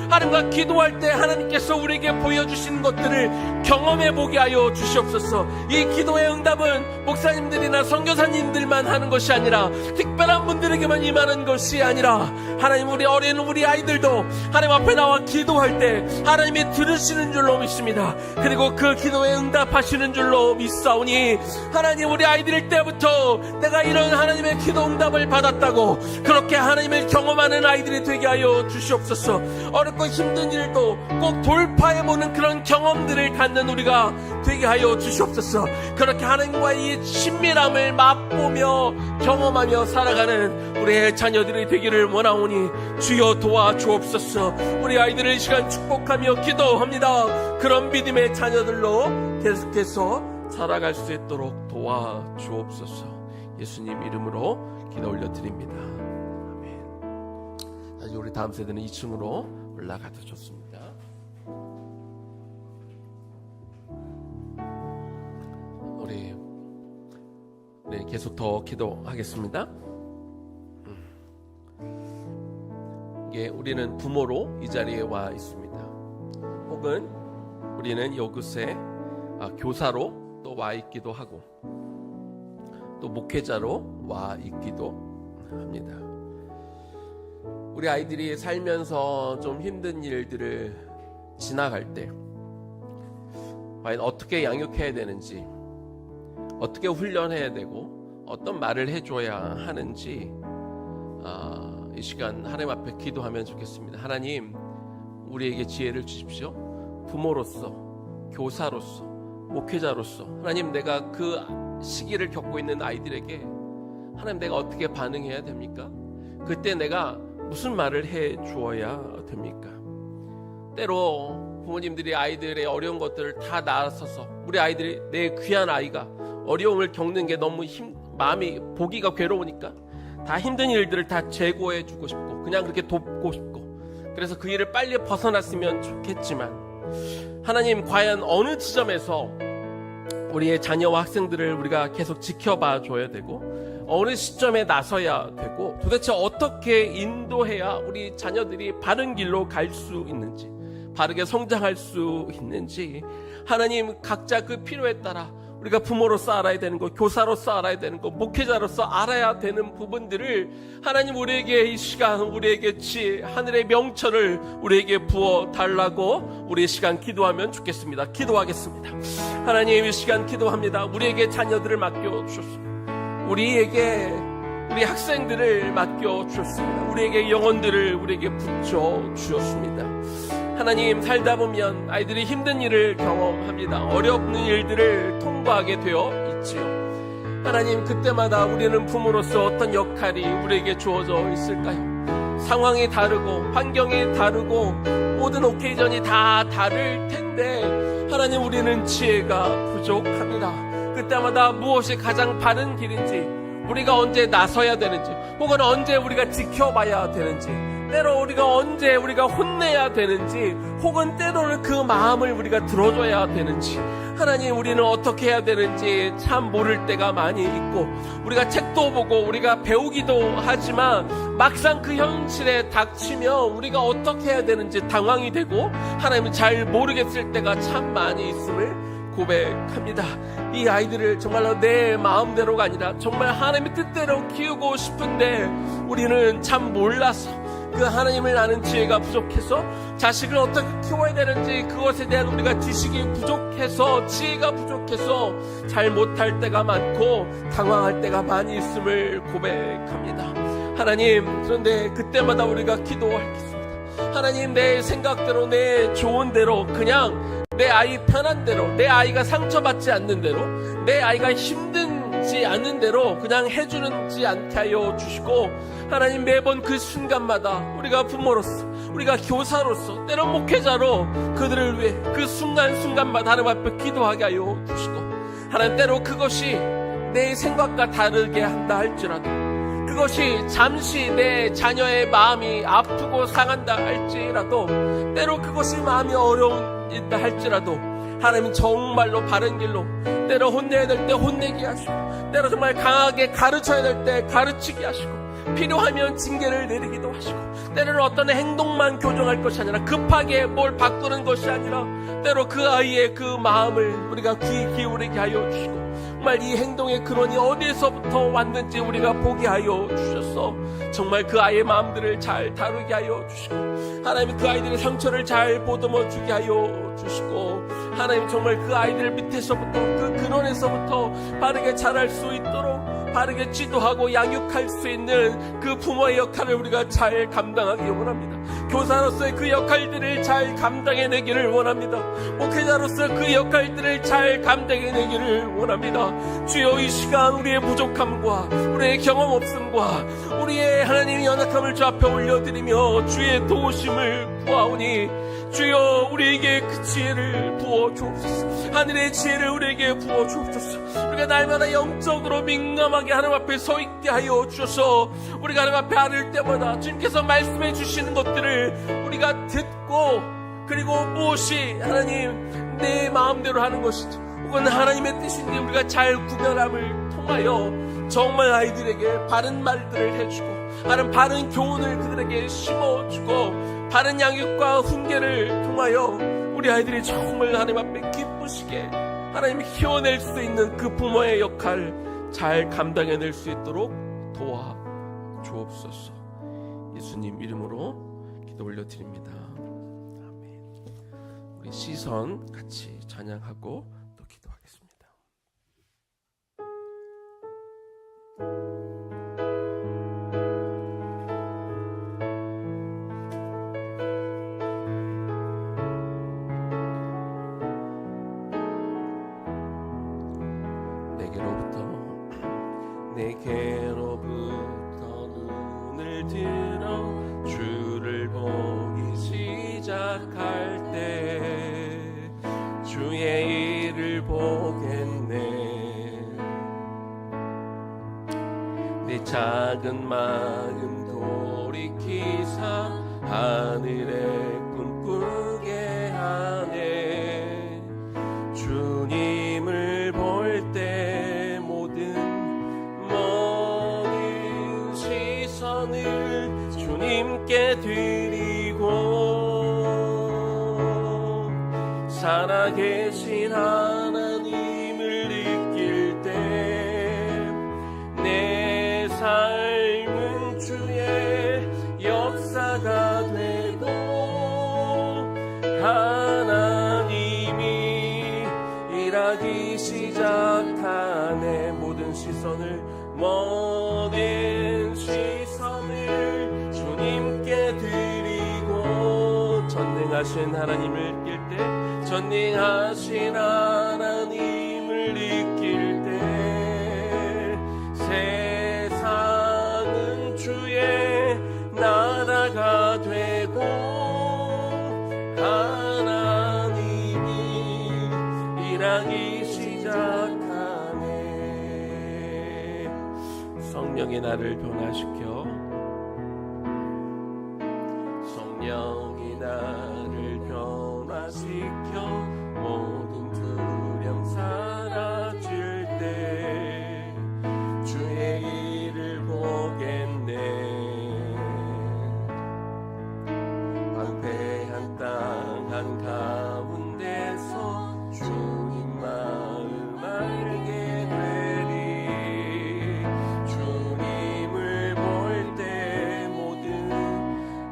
하나님과 기도할 때 하나님께서 우리에게 보여주시는 것들을 경험해 보게 하여 주시옵소서. 이 기도의 응답은 목사님들이나 선교사님들만 하는 것이 아니라, 특별한 분들에게만 임하는 것이 아니라, 하나님, 우리 어린 우리 아이들도 하나님 앞에 나와 기도할 때 하나님이 들으시는 줄로 믿습니다. 그리고 그 기도에 응답하시는 줄로 믿사오니 하나님, 우리 아이들 때부터 내가 이런 하나님의 기도 응답을 받았다고 그렇게 하나님을 경험하는 아이들이 되게 하여 주시옵소서. 어렵고 힘든 일도 꼭 돌파해보는 그런 경험들을 갖는 우리가 되게 하여 주시옵소서. 그렇게 하나님과의 이 친밀함을 맛보며 경험하며 살아가는 우리의 자녀들이 되기를 원하오니 주여 도와주옵소서. 우리 아이들을 이 시간 축복하며 기도합니다. 그런 믿음의 자녀들로 계속해서 살아갈 수 있도록 도와주옵소서. 예수님 이름으로 기도 올려드립니다. 아멘. 다시 우리 다음 세대는 2층으로 올라가도 좋습니다. 우리 계속 더 기도하겠습니다. 이게 우리는 부모로 이 자리에 와 있습니다. 혹은 우리는 이곳에 교사로 또 와 있기도 하고 또 목회자로 와 있기도 합니다. 우리 아이들이 살면서 좀 힘든 일들을 지나갈 때 과연 어떻게 양육해야 되는지, 어떻게 훈련해야 되고 어떤 말을 해줘야 하는지 이 시간 하나님 앞에 기도하면 좋겠습니다. 하나님, 우리에게 지혜를 주십시오. 부모로서, 교사로서, 목회자로서 하나님, 내가 그 시기를 겪고 있는 아이들에게 하나님, 내가 어떻게 반응해야 됩니까? 그때 내가 무슨 말을 해 주어야 됩니까? 때로 부모님들이 아이들의 어려운 것들을 다 나서서, 우리 아이들이, 내 귀한 아이가 어려움을 겪는 게 너무 마음이 보기가 괴로우니까 다 힘든 일들을 다 제고해 주고 싶고 그냥 그렇게 돕고 싶고, 그래서 그 일을 빨리 벗어났으면 좋겠지만, 하나님, 과연 어느 지점에서 우리의 자녀와 학생들을 우리가 계속 지켜봐 줘야 되고 어느 시점에 나서야 되고 도대체 어떻게 인도해야 우리 자녀들이 바른 길로 갈 수 있는지, 바르게 성장할 수 있는지, 하나님, 각자 그 필요에 따라 우리가 부모로서 알아야 되는 것, 교사로서 알아야 되는 것, 목회자로서 알아야 되는 부분들을 하나님, 우리에게 이 시간, 우리에게 하늘의 명철을 우리에게 부어 달라고 우리 시간 기도하면 좋겠습니다. 기도하겠습니다. 하나님, 이 시간 기도합니다. 우리에게 자녀들을 맡겨 주셨습니다. 우리에게 우리 학생들을 맡겨 주셨습니다. 우리에게 영혼들을 우리에게 붙여 주셨습니다. 하나님, 살다 보면 아이들이 힘든 일을 경험합니다. 어려운 일들을 통과하게 되어 있지요. 하나님, 그때마다 우리는 부모로서 어떤 역할이 우리에게 주어져 있을까요? 상황이 다르고 환경이 다르고 모든 오케이전이 다 다를 텐데 하나님, 우리는 지혜가 부족합니다. 그때마다 무엇이 가장 바른 길인지, 우리가 언제 나서야 되는지, 혹은 언제 우리가 지켜봐야 되는지, 때로 우리가 언제 우리가 혼내야 되는지, 혹은 때로는 그 마음을 우리가 들어줘야 되는지, 하나님, 우리는 어떻게 해야 되는지 참 모를 때가 많이 있고, 우리가 책도 보고 우리가 배우기도 하지만 막상 그 현실에 닥치면 우리가 어떻게 해야 되는지 당황이 되고 하나님은 잘 모르겠을 때가 참 많이 있음을 고백합니다. 이 아이들을 정말로 내 마음대로가 아니라 정말 하나님의 뜻대로 키우고 싶은데 우리는 참 몰라서, 그 하나님을 아는 지혜가 부족해서, 자식을 어떻게 키워야 되는지 그것에 대한 우리가 지식이 부족해서, 지혜가 부족해서 잘 못할 때가 많고 당황할 때가 많이 있음을 고백합니다. 하나님, 그런데 그때마다 우리가 기도할 게 있습니다. 하나님, 내 생각대로, 내 좋은 대로, 그냥 내 아이 편한 대로, 내 아이가 상처받지 않는 대로, 내 아이가 힘든지 않는 대로 그냥 해주는지 않게 하여 주시고, 하나님, 매번 그 순간마다 우리가 부모로서, 우리가 교사로서, 때론 목회자로 그들을 위해 그 순간순간마다 하나님 앞에 기도하게 하여 주시고, 하나님, 때로 그것이 내 생각과 다르게 한다 할지라도, 그것이 잠시 내 자녀의 마음이 아프고 상한다 할지라도, 때로 그것이 마음이 어려운다 할지라도, 하나님 정말로 바른 길로, 때로 혼내야 될 때 혼내게 하시고, 때로 정말 강하게 가르쳐야 될 때 가르치게 하시고, 필요하면 징계를 내리기도 하시고, 때로는 어떤 행동만 교정할 것이 아니라 급하게 뭘 바꾸는 것이 아니라 때로 그 아이의 그 마음을 우리가 귀 기울이게 하여 주시고, 정말 이 행동의 근원이 어디에서부터 왔는지 우리가 보게 하여 주셔서 정말 그 아이의 마음들을 잘 다루게 하여 주시고, 하나님, 그 아이들의 상처를 잘 보듬어 주게 하여 주시고, 하나님, 정말 그 아이들 밑에서부터, 그 근원에서부터 바르게 자랄 수 있도록 바르게 지도하고 양육할 수 있는 그 부모의 역할을 우리가 잘 감당하기 원합니다. 교사로서의 그 역할들을 잘 감당해내기를 원합니다. 목회자로서 그 역할들을 잘 감당해내기를 원합니다. 주여, 이 시간 우리의 부족함과 우리의 경험 없음과 우리의 하나님의 연약함을 주 앞에 올려드리며 주의 도우심을 구하오니, 주여, 우리에게 그 지혜를 부어주옵소서. 하늘의 지혜를 우리에게 부어주옵소서. 우리가 날마다 영적으로 민감하게 하나님 앞에 서 있게 하여 주셔서 우리가 하나님 앞에 아를 때마다 주님께서 말씀해 주시는 것들을 우리가 듣고, 그리고 무엇이 하나님 내 마음대로 하는 것인지 혹은 하나님의 뜻인지 우리가 잘 구별함을 통하여 정말 아이들에게 바른 말들을 해주고, 하나님 바른 교훈을 그들에게 심어주고, 바른 양육과 훈계를 통하여 우리 아이들이 정말 하나님 앞에 기쁘시게 하나님이 키워낼 수 있는 그 부모의 역할 잘 감당해낼 수 있도록 도와주옵소서. 예수님 이름으로 기도 올려드립니다. 아멘. 우리 시선 같이 찬양하고 또 기도하겠습니다. 내게로부터 눈을 들어 주를 보기 시작할 때 주의 일을 보겠네. 내 작은 마음 돌이키사 하늘에 꿈꾸게 하네. 주님을 볼 때 모든 시선을 주님께 드리고, 살아계신 하나님을 느낄 때 내 삶은 주의 역사가 되고, 하나님이 일하기 시작하네. 모든 시선을, 모든 시선을 주님께 드리고, 전능하신 하나님을 느낄 때, 전능하신 하나님을 느낄 때 세상은 주의 나라가 되고, 하나님이 일하기 시작하네. 성령의 나를 변화시켜 지켜 모든 두려움 사라질 때 주의 일을 보겠네. 방패한 땅 한가운데서 주님 마음 알게 되리. 주님을 볼 때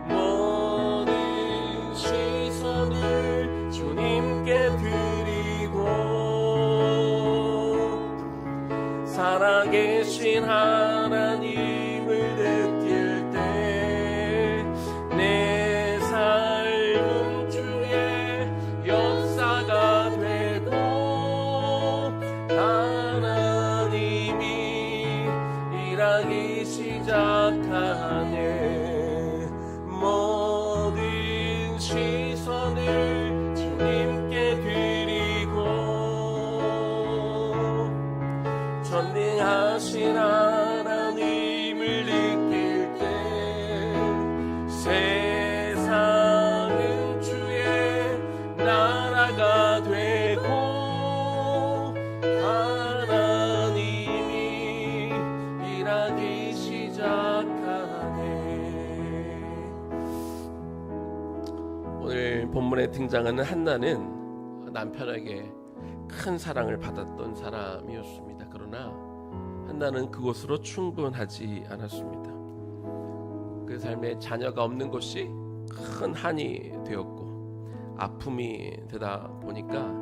모든 시선을 주님께 드리고 살아계신 하나님을 느낄 때 내 삶은 주의 역사가 되고 하나님이 일하기 시작하네. 모든 시선을 주님께 드리고 전능하신 하나님을 느낄 때 세상은 주의 나라가 되고 하나님이 일하기 시작하네. 오늘 본문에 등장하는 한나는 남편에게 큰 사랑을 받았던 사람이었습니다. 그러나 한나는 그것으로 충분하지 않았습니다. 그 삶에 자녀가 없는 것이 큰 한이 되었고 아픔이 되다 보니까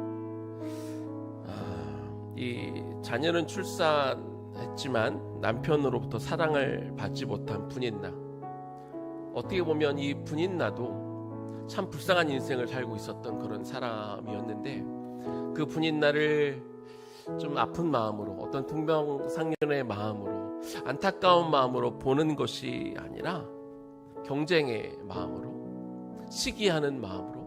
이 자녀는 출산했지만 남편으로부터 사랑을 받지 못한 분인나, 어떻게 보면 이 분인나도 참 불쌍한 인생을 살고 있었던 그런 사람이었는데 그 분인나를 좀 아픈 마음으로, 어떤 동병상련의 마음으로, 안타까운 마음으로 보는 것이 아니라 경쟁의 마음으로, 시기하는 마음으로,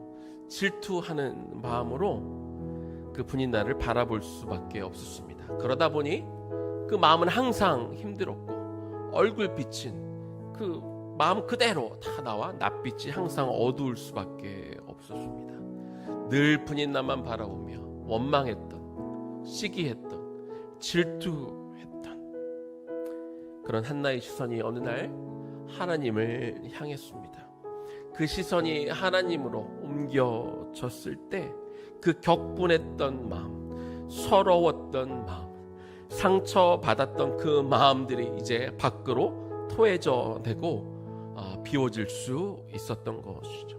질투하는 마음으로 그 분인나를 바라볼 수밖에 없었습니다. 그러다 보니 그 마음은 항상 힘들었고 얼굴 빛은 그 마음 그대로 다 나와 낯빛이 항상 어두울 수밖에 없었습니다. 늘 분인나만 바라보며 원망했던, 시기했던, 질투했던 그런 한나의 시선이 어느 날 하나님을 향했습니다. 그 시선이 하나님으로 옮겨졌을 때 그 격분했던 마음, 서러웠던 마음, 상처받았던 그 마음들이 이제 밖으로 토해져 내고 비워질 수 있었던 것이죠.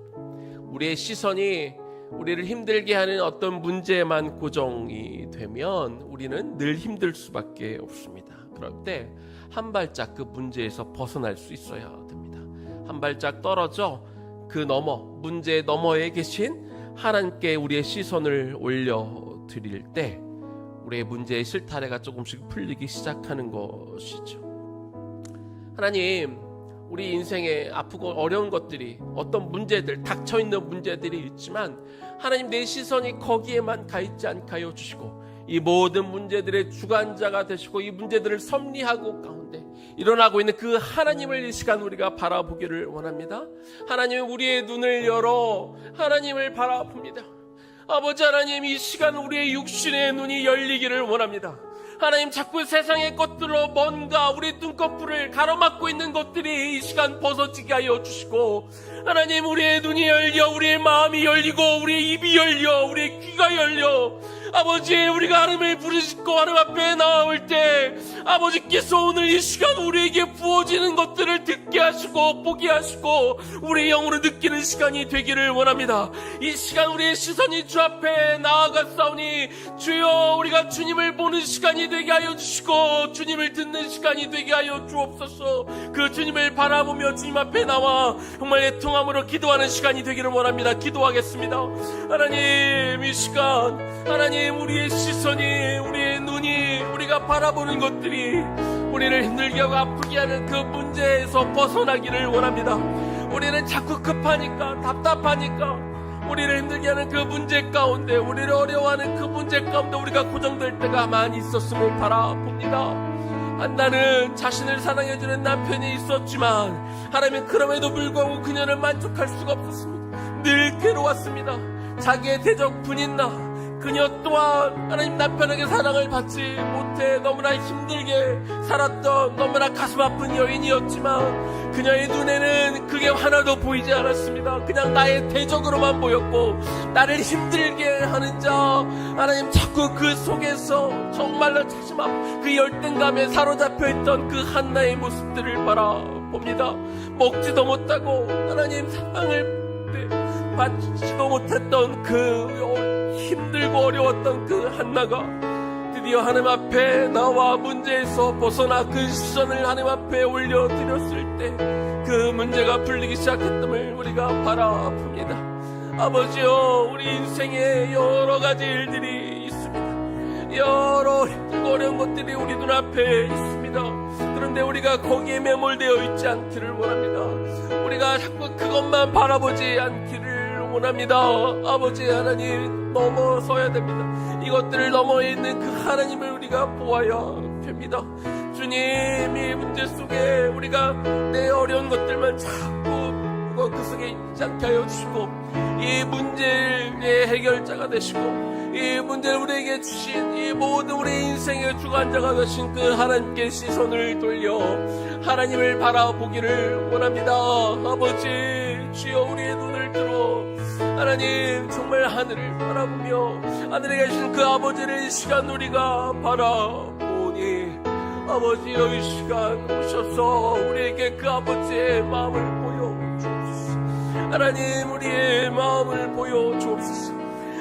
우리의 시선이 우리를 힘들게 하는 어떤 문제에만 고정이 되면 우리는 늘 힘들 수밖에 없습니다. 그럴 때 한 발짝 그 문제에서 벗어날 수 있어야 됩니다. 한 발짝 떨어져 그 문제 너머에 계신 하나님께 우리의 시선을 올려드릴 때 우리의 문제의 실타래가 조금씩 풀리기 시작하는 것이죠. 하나님, 우리 인생에 아프고 어려운 것들이, 어떤 문제들, 닥쳐있는 문제들이 있지만 하나님, 내 시선이 거기에만 가 있지 않게 하여 주시고 이 모든 문제들의 주관자가 되시고 이 문제들을 섭리하고 가운데 일어나고 있는 그 하나님을 이 시간 우리가 바라보기를 원합니다. 하나님, 우리의 눈을 열어 하나님을 바라봅니다. 아버지 하나님, 이 시간 우리의 육신의 눈이 열리기를 원합니다. 하나님, 자꾸 세상의 것들로 뭔가 우리 눈꺼풀을 가로막고 있는 것들이 이 시간 벗어지게 하여 주시고, 하나님, 우리의 눈이 열려, 우리의 마음이 열리고, 우리의 입이 열려, 우리의 귀가 열려, 아버지, 우리가 하나님을 부르시고 하나님 앞에 나올 때 아버지께서 오늘 이 시간 우리에게 부어지는 것들을 듣게 하시고 보게 하시고 우리의 영으로 느끼는 시간이 되기를 원합니다. 이 시간 우리의 시선이 주 앞에 나아갔사오니 주여, 우리가 주님을 보는 시간이 되게 하여 주시고 주님을 듣는 시간이 되게 하여 주옵소서. 그 주님을 바라보며 주님 앞에 나와 정말 애통함으로 기도하는 시간이 되기를 원합니다. 기도하겠습니다. 하나님, 이 시간 하나님, 우리의 시선이, 우리의 눈이, 우리가 바라보는 것들이 우리를 힘들게 하고 아프게 하는 그 문제에서 벗어나기를 원합니다. 우리는 자꾸 급하니까, 답답하니까 우리를 힘들게 하는 그 문제 가운데, 우리를 어려워하는 그 문제 가운데 우리가 고정될 때가 많이 있었음을 바라봅니다. 한나는 자신을 사랑해주는 남편이 있었지만 하나님, 그럼에도 불구하고 그녀는 만족할 수가 없었습니다. 늘 괴로웠습니다. 자기의 대적 분인나 그녀 또한 하나님 남편에게 사랑을 받지 못해 너무나 힘들게 살았던 너무나 가슴 아픈 여인이었지만 그녀의 눈에는 그게 하나도 보이지 않았습니다. 그냥 나의 대적으로만 보였고 나를 힘들게 하는 자 하나님 자꾸 그 속에서 정말로 자지마 그 열등감에 사로잡혀 있던 그 한나의 모습들을 바라봅니다. 먹지도 못하고 하나님 사랑을 받지도 못했던 그 힘들고 어려웠던 그 한나가 드디어 하나님 앞에 나와 문제에서 벗어나 그 시선을 하나님 앞에 올려드렸을 때 그 문제가 풀리기 시작했음을 우리가 바라봅니다. 아버지여, 우리 인생에 여러 가지 일들이 있습니다. 여러 힘들고 어려운 것들이 우리 눈앞에 있습니다. 그런데 우리가 거기에 매몰되어 있지 않기를 원합니다. 우리가 자꾸 그것만 바라보지 않기를 원합니다. 아버지 하나님, 넘어서야 됩니다. 이것들을 넘어 있는 그 하나님을 우리가 보아야 됩니다. 주님, 이 문제 속에 우리가 내 어려운 것들만 자꾸 그 속에 있지 않게 하여 주시고 이 문제의 해결자가 되시고 이 문제를 우리에게 주신 이 모든 우리 인생의 주관자가 되신 그 하나님께 시선을 돌려 하나님을 바라보기를 원합니다. 아버지, 주여 우리의 눈을 들어 하나님 정말 하늘을 바라보며 하늘에 계신 그 아버지를 이 시간 우리가 바라보니 아버지여, 이 시간 오셔서 우리에게 그 아버지의 마음을 보여주옵소서. 하나님, 우리의 마음을 보여주옵소서.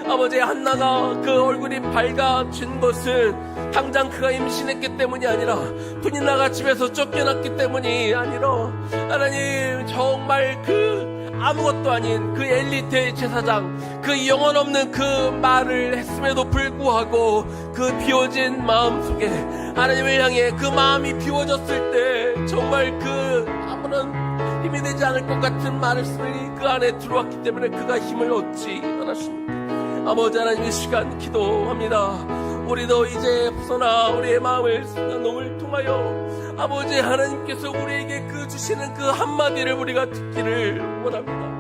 아버지, 한나가 그 얼굴이 밝아진 것은 당장 그가 임신했기 때문이 아니라 분이나가 집에서 쫓겨났기 때문이 아니라 하나님 정말 그 아무것도 아닌 그 엘리트의 제사장, 그 영혼 없는 그 말을 했음에도 불구하고 그 비워진 마음 속에 하나님을 향해 그 마음이 비워졌을 때 정말 그 아무런 힘이 되지 않을 것 같은 말씀이 그 안에 들어왔기 때문에 그가 힘을 얻지 않았습니다. 아버지 하나님, 이 시간 기도합니다. 우리도 이제 벗어나 우리의 마음을 놈을 통하여 아버지 하나님께서 우리에게 그 주시는 그 한마디를 우리가 듣기를 원합니다.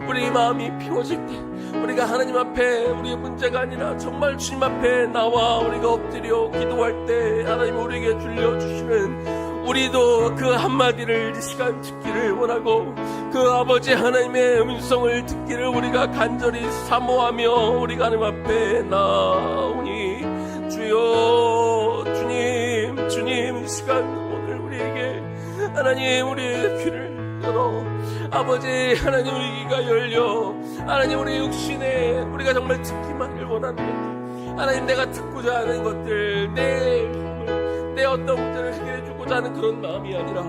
우리 마음이 비워질 때 우리가 하나님 앞에 우리의 문제가 아니라 정말 주님 앞에 나와 우리가 엎드려 기도할 때 하나님 우리에게 들려주시는 우리도 그 한마디를 이 시간 듣기를 원하고 그 아버지 하나님의 음성을 듣기를 우리가 간절히 사모하며 우리가 하나님 앞에 나오니 주여, 주님 이 시간 오늘 우리에게 하나님 우리의 귀를 열어 아버지 하나님 우리 귀가 열려 하나님 우리 육신에 우리가 정말 듣기만을 원하는 것들 하나님 내가 듣고자 하는 것들 내 어떤 문제를 해결해주고자 하는 그런 마음이 아니라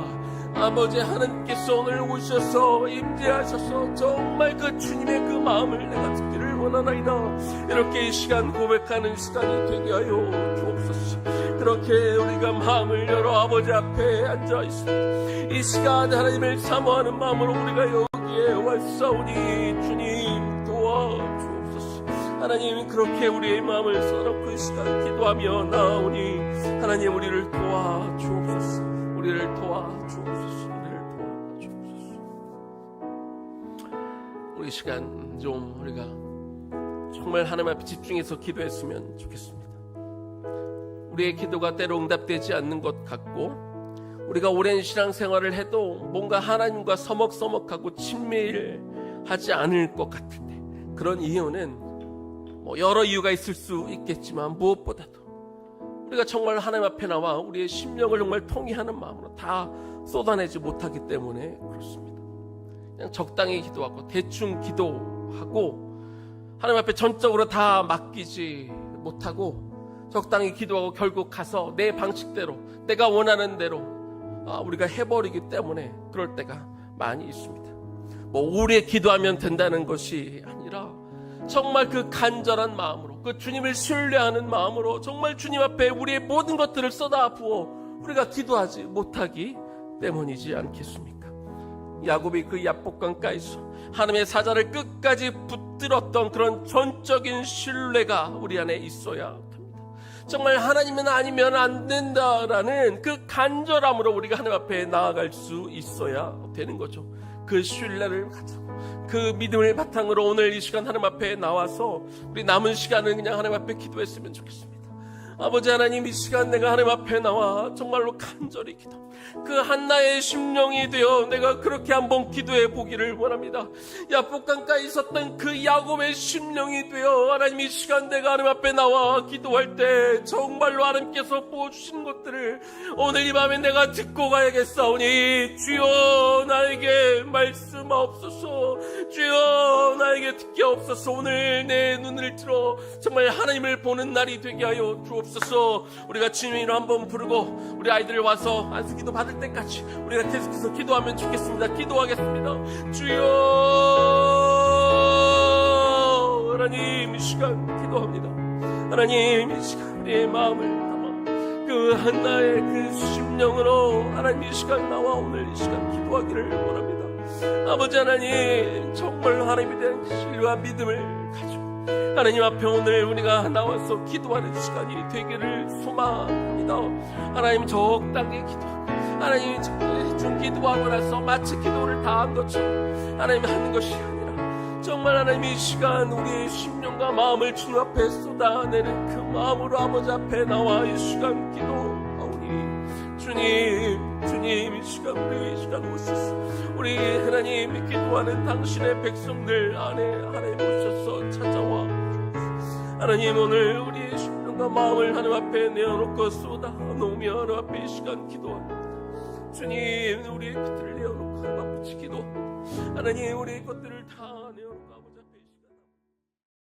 아버지 하나님께서 오늘 오셔서 임재하셔서 정말 그 주님의 그 마음을 내가 듣기를 원하나이다. 이렇게 이 시간 고백하는 시간이 되게 하여 주옵소서. 그렇게 우리가 마음을 열어 아버지 앞에 앉아 있습니다. 이 시간 하나님을 사모하는 마음으로 우리가 여기에 왔사오니 주님 도와주옵소서. 하나님, 그렇게 우리의 마음을 써놓고 이 시간 기도하며 나오니 하나님 우리를 도와주옵소서. 우리를 도와주옵소서. 우리 시간 좀 우리가 정말 하나님 앞에 집중해서 기도했으면 좋겠습니다. 우리의 기도가 때로 응답되지 않는 것 같고 우리가 오랜 신앙생활을 해도 뭔가 하나님과 서먹서먹하고 친밀하지 않을 것 같은데 그런 이유는 여러 이유가 있을 수 있겠지만 무엇보다도 우리가 정말 하나님 앞에 나와 우리의 심령을 정말 통회하는 마음으로 다 쏟아내지 못하기 때문에 그렇습니다. 그냥 적당히 기도하고 대충 기도하고 하나님 앞에 전적으로 다 맡기지 못하고 적당히 기도하고 결국 가서 내 방식대로 내가 원하는 대로 우리가 해버리기 때문에 그럴 때가 많이 있습니다. 오래 기도하면 된다는 것이 아니라 정말 그 간절한 마음으로 그 주님을 신뢰하는 마음으로 정말 주님 앞에 우리의 모든 것들을 쏟아부어 우리가 기도하지 못하기 때문이지 않겠습니까? 야곱이 그 야복강가에서 하나님의 사자를 끝까지 붙들었던 그런 전적인 신뢰가 우리 안에 있어야 합니다. 정말 하나님은 아니면 안 된다라는 그 간절함으로 우리가 하나님 앞에 나아갈 수 있어야 되는 거죠. 그 신뢰를 가지고 그 믿음을 바탕으로 오늘 이 시간 하나님 앞에 나와서 우리 남은 시간은 그냥 하나님 앞에 기도했으면 좋겠습니다. 아버지 하나님, 이 시간 내가 하나님 앞에 나와 정말로 간절히 기도, 그 한나의 심령이 되어 내가 그렇게 한번 기도해 보기를 원합니다. 야복강가에 있었던 그 야곱의 심령이 되어 하나님, 이 시간 내가 하나님 앞에 나와 기도할 때 정말로 하나님께서 보여주신 것들을 오늘 이 밤에 내가 듣고 가야겠사오니 주여 나에게 말씀하옵소서. 주여 나에게 듣게 없어서 오늘 내 눈을 들어 정말 하나님을 보는 날이 되게 하여 주옵소서. 우리가 주님으로 한번 부르고 우리 아이들 와서 안수기도 받을 때까지 우리가 계속해서 기도하면 좋겠습니다. 기도하겠습니다. 주여 하나님, 이 시간 기도합니다. 하나님, 이 시간 우리의 마음을 담아 그 한나의 그 심령으로 하나님 이 시간 나와 오늘 이 시간 기도하기를 원합니다. 아버지 하나님, 정말 하나님에 대한 신뢰와 믿음을 가지고 하나님 앞에 오늘 우리가 나와서 기도하는 시간이 되기를 소망합니다. 하나님, 적당히 기도하고 하나님 좀 기도하고 나서 마치 기도를 다 한 것처럼 하나님 하는 것이 아니라 정말 하나님 이 시간 우리의 심령과 마음을 주님 앞에 쏟아내는 그 마음으로 아버지 앞에 나와 이 시간 기도하오니 주님, 이 시간 우리 이 시간 오셔서 우리 하나님 기도하는 당신의 백성들 안에 하나님 오셔서 찾아와 하나님, 오늘 우리의 심령과 마음을 하나님 앞에 내어놓고 쏟아놓으며 하나님 앞에 이 시간 기도합니다. 주님, 우리의 것들을 내어놓고 하나님 앞에 기도합니다. 하나님, 우리의 것들을 다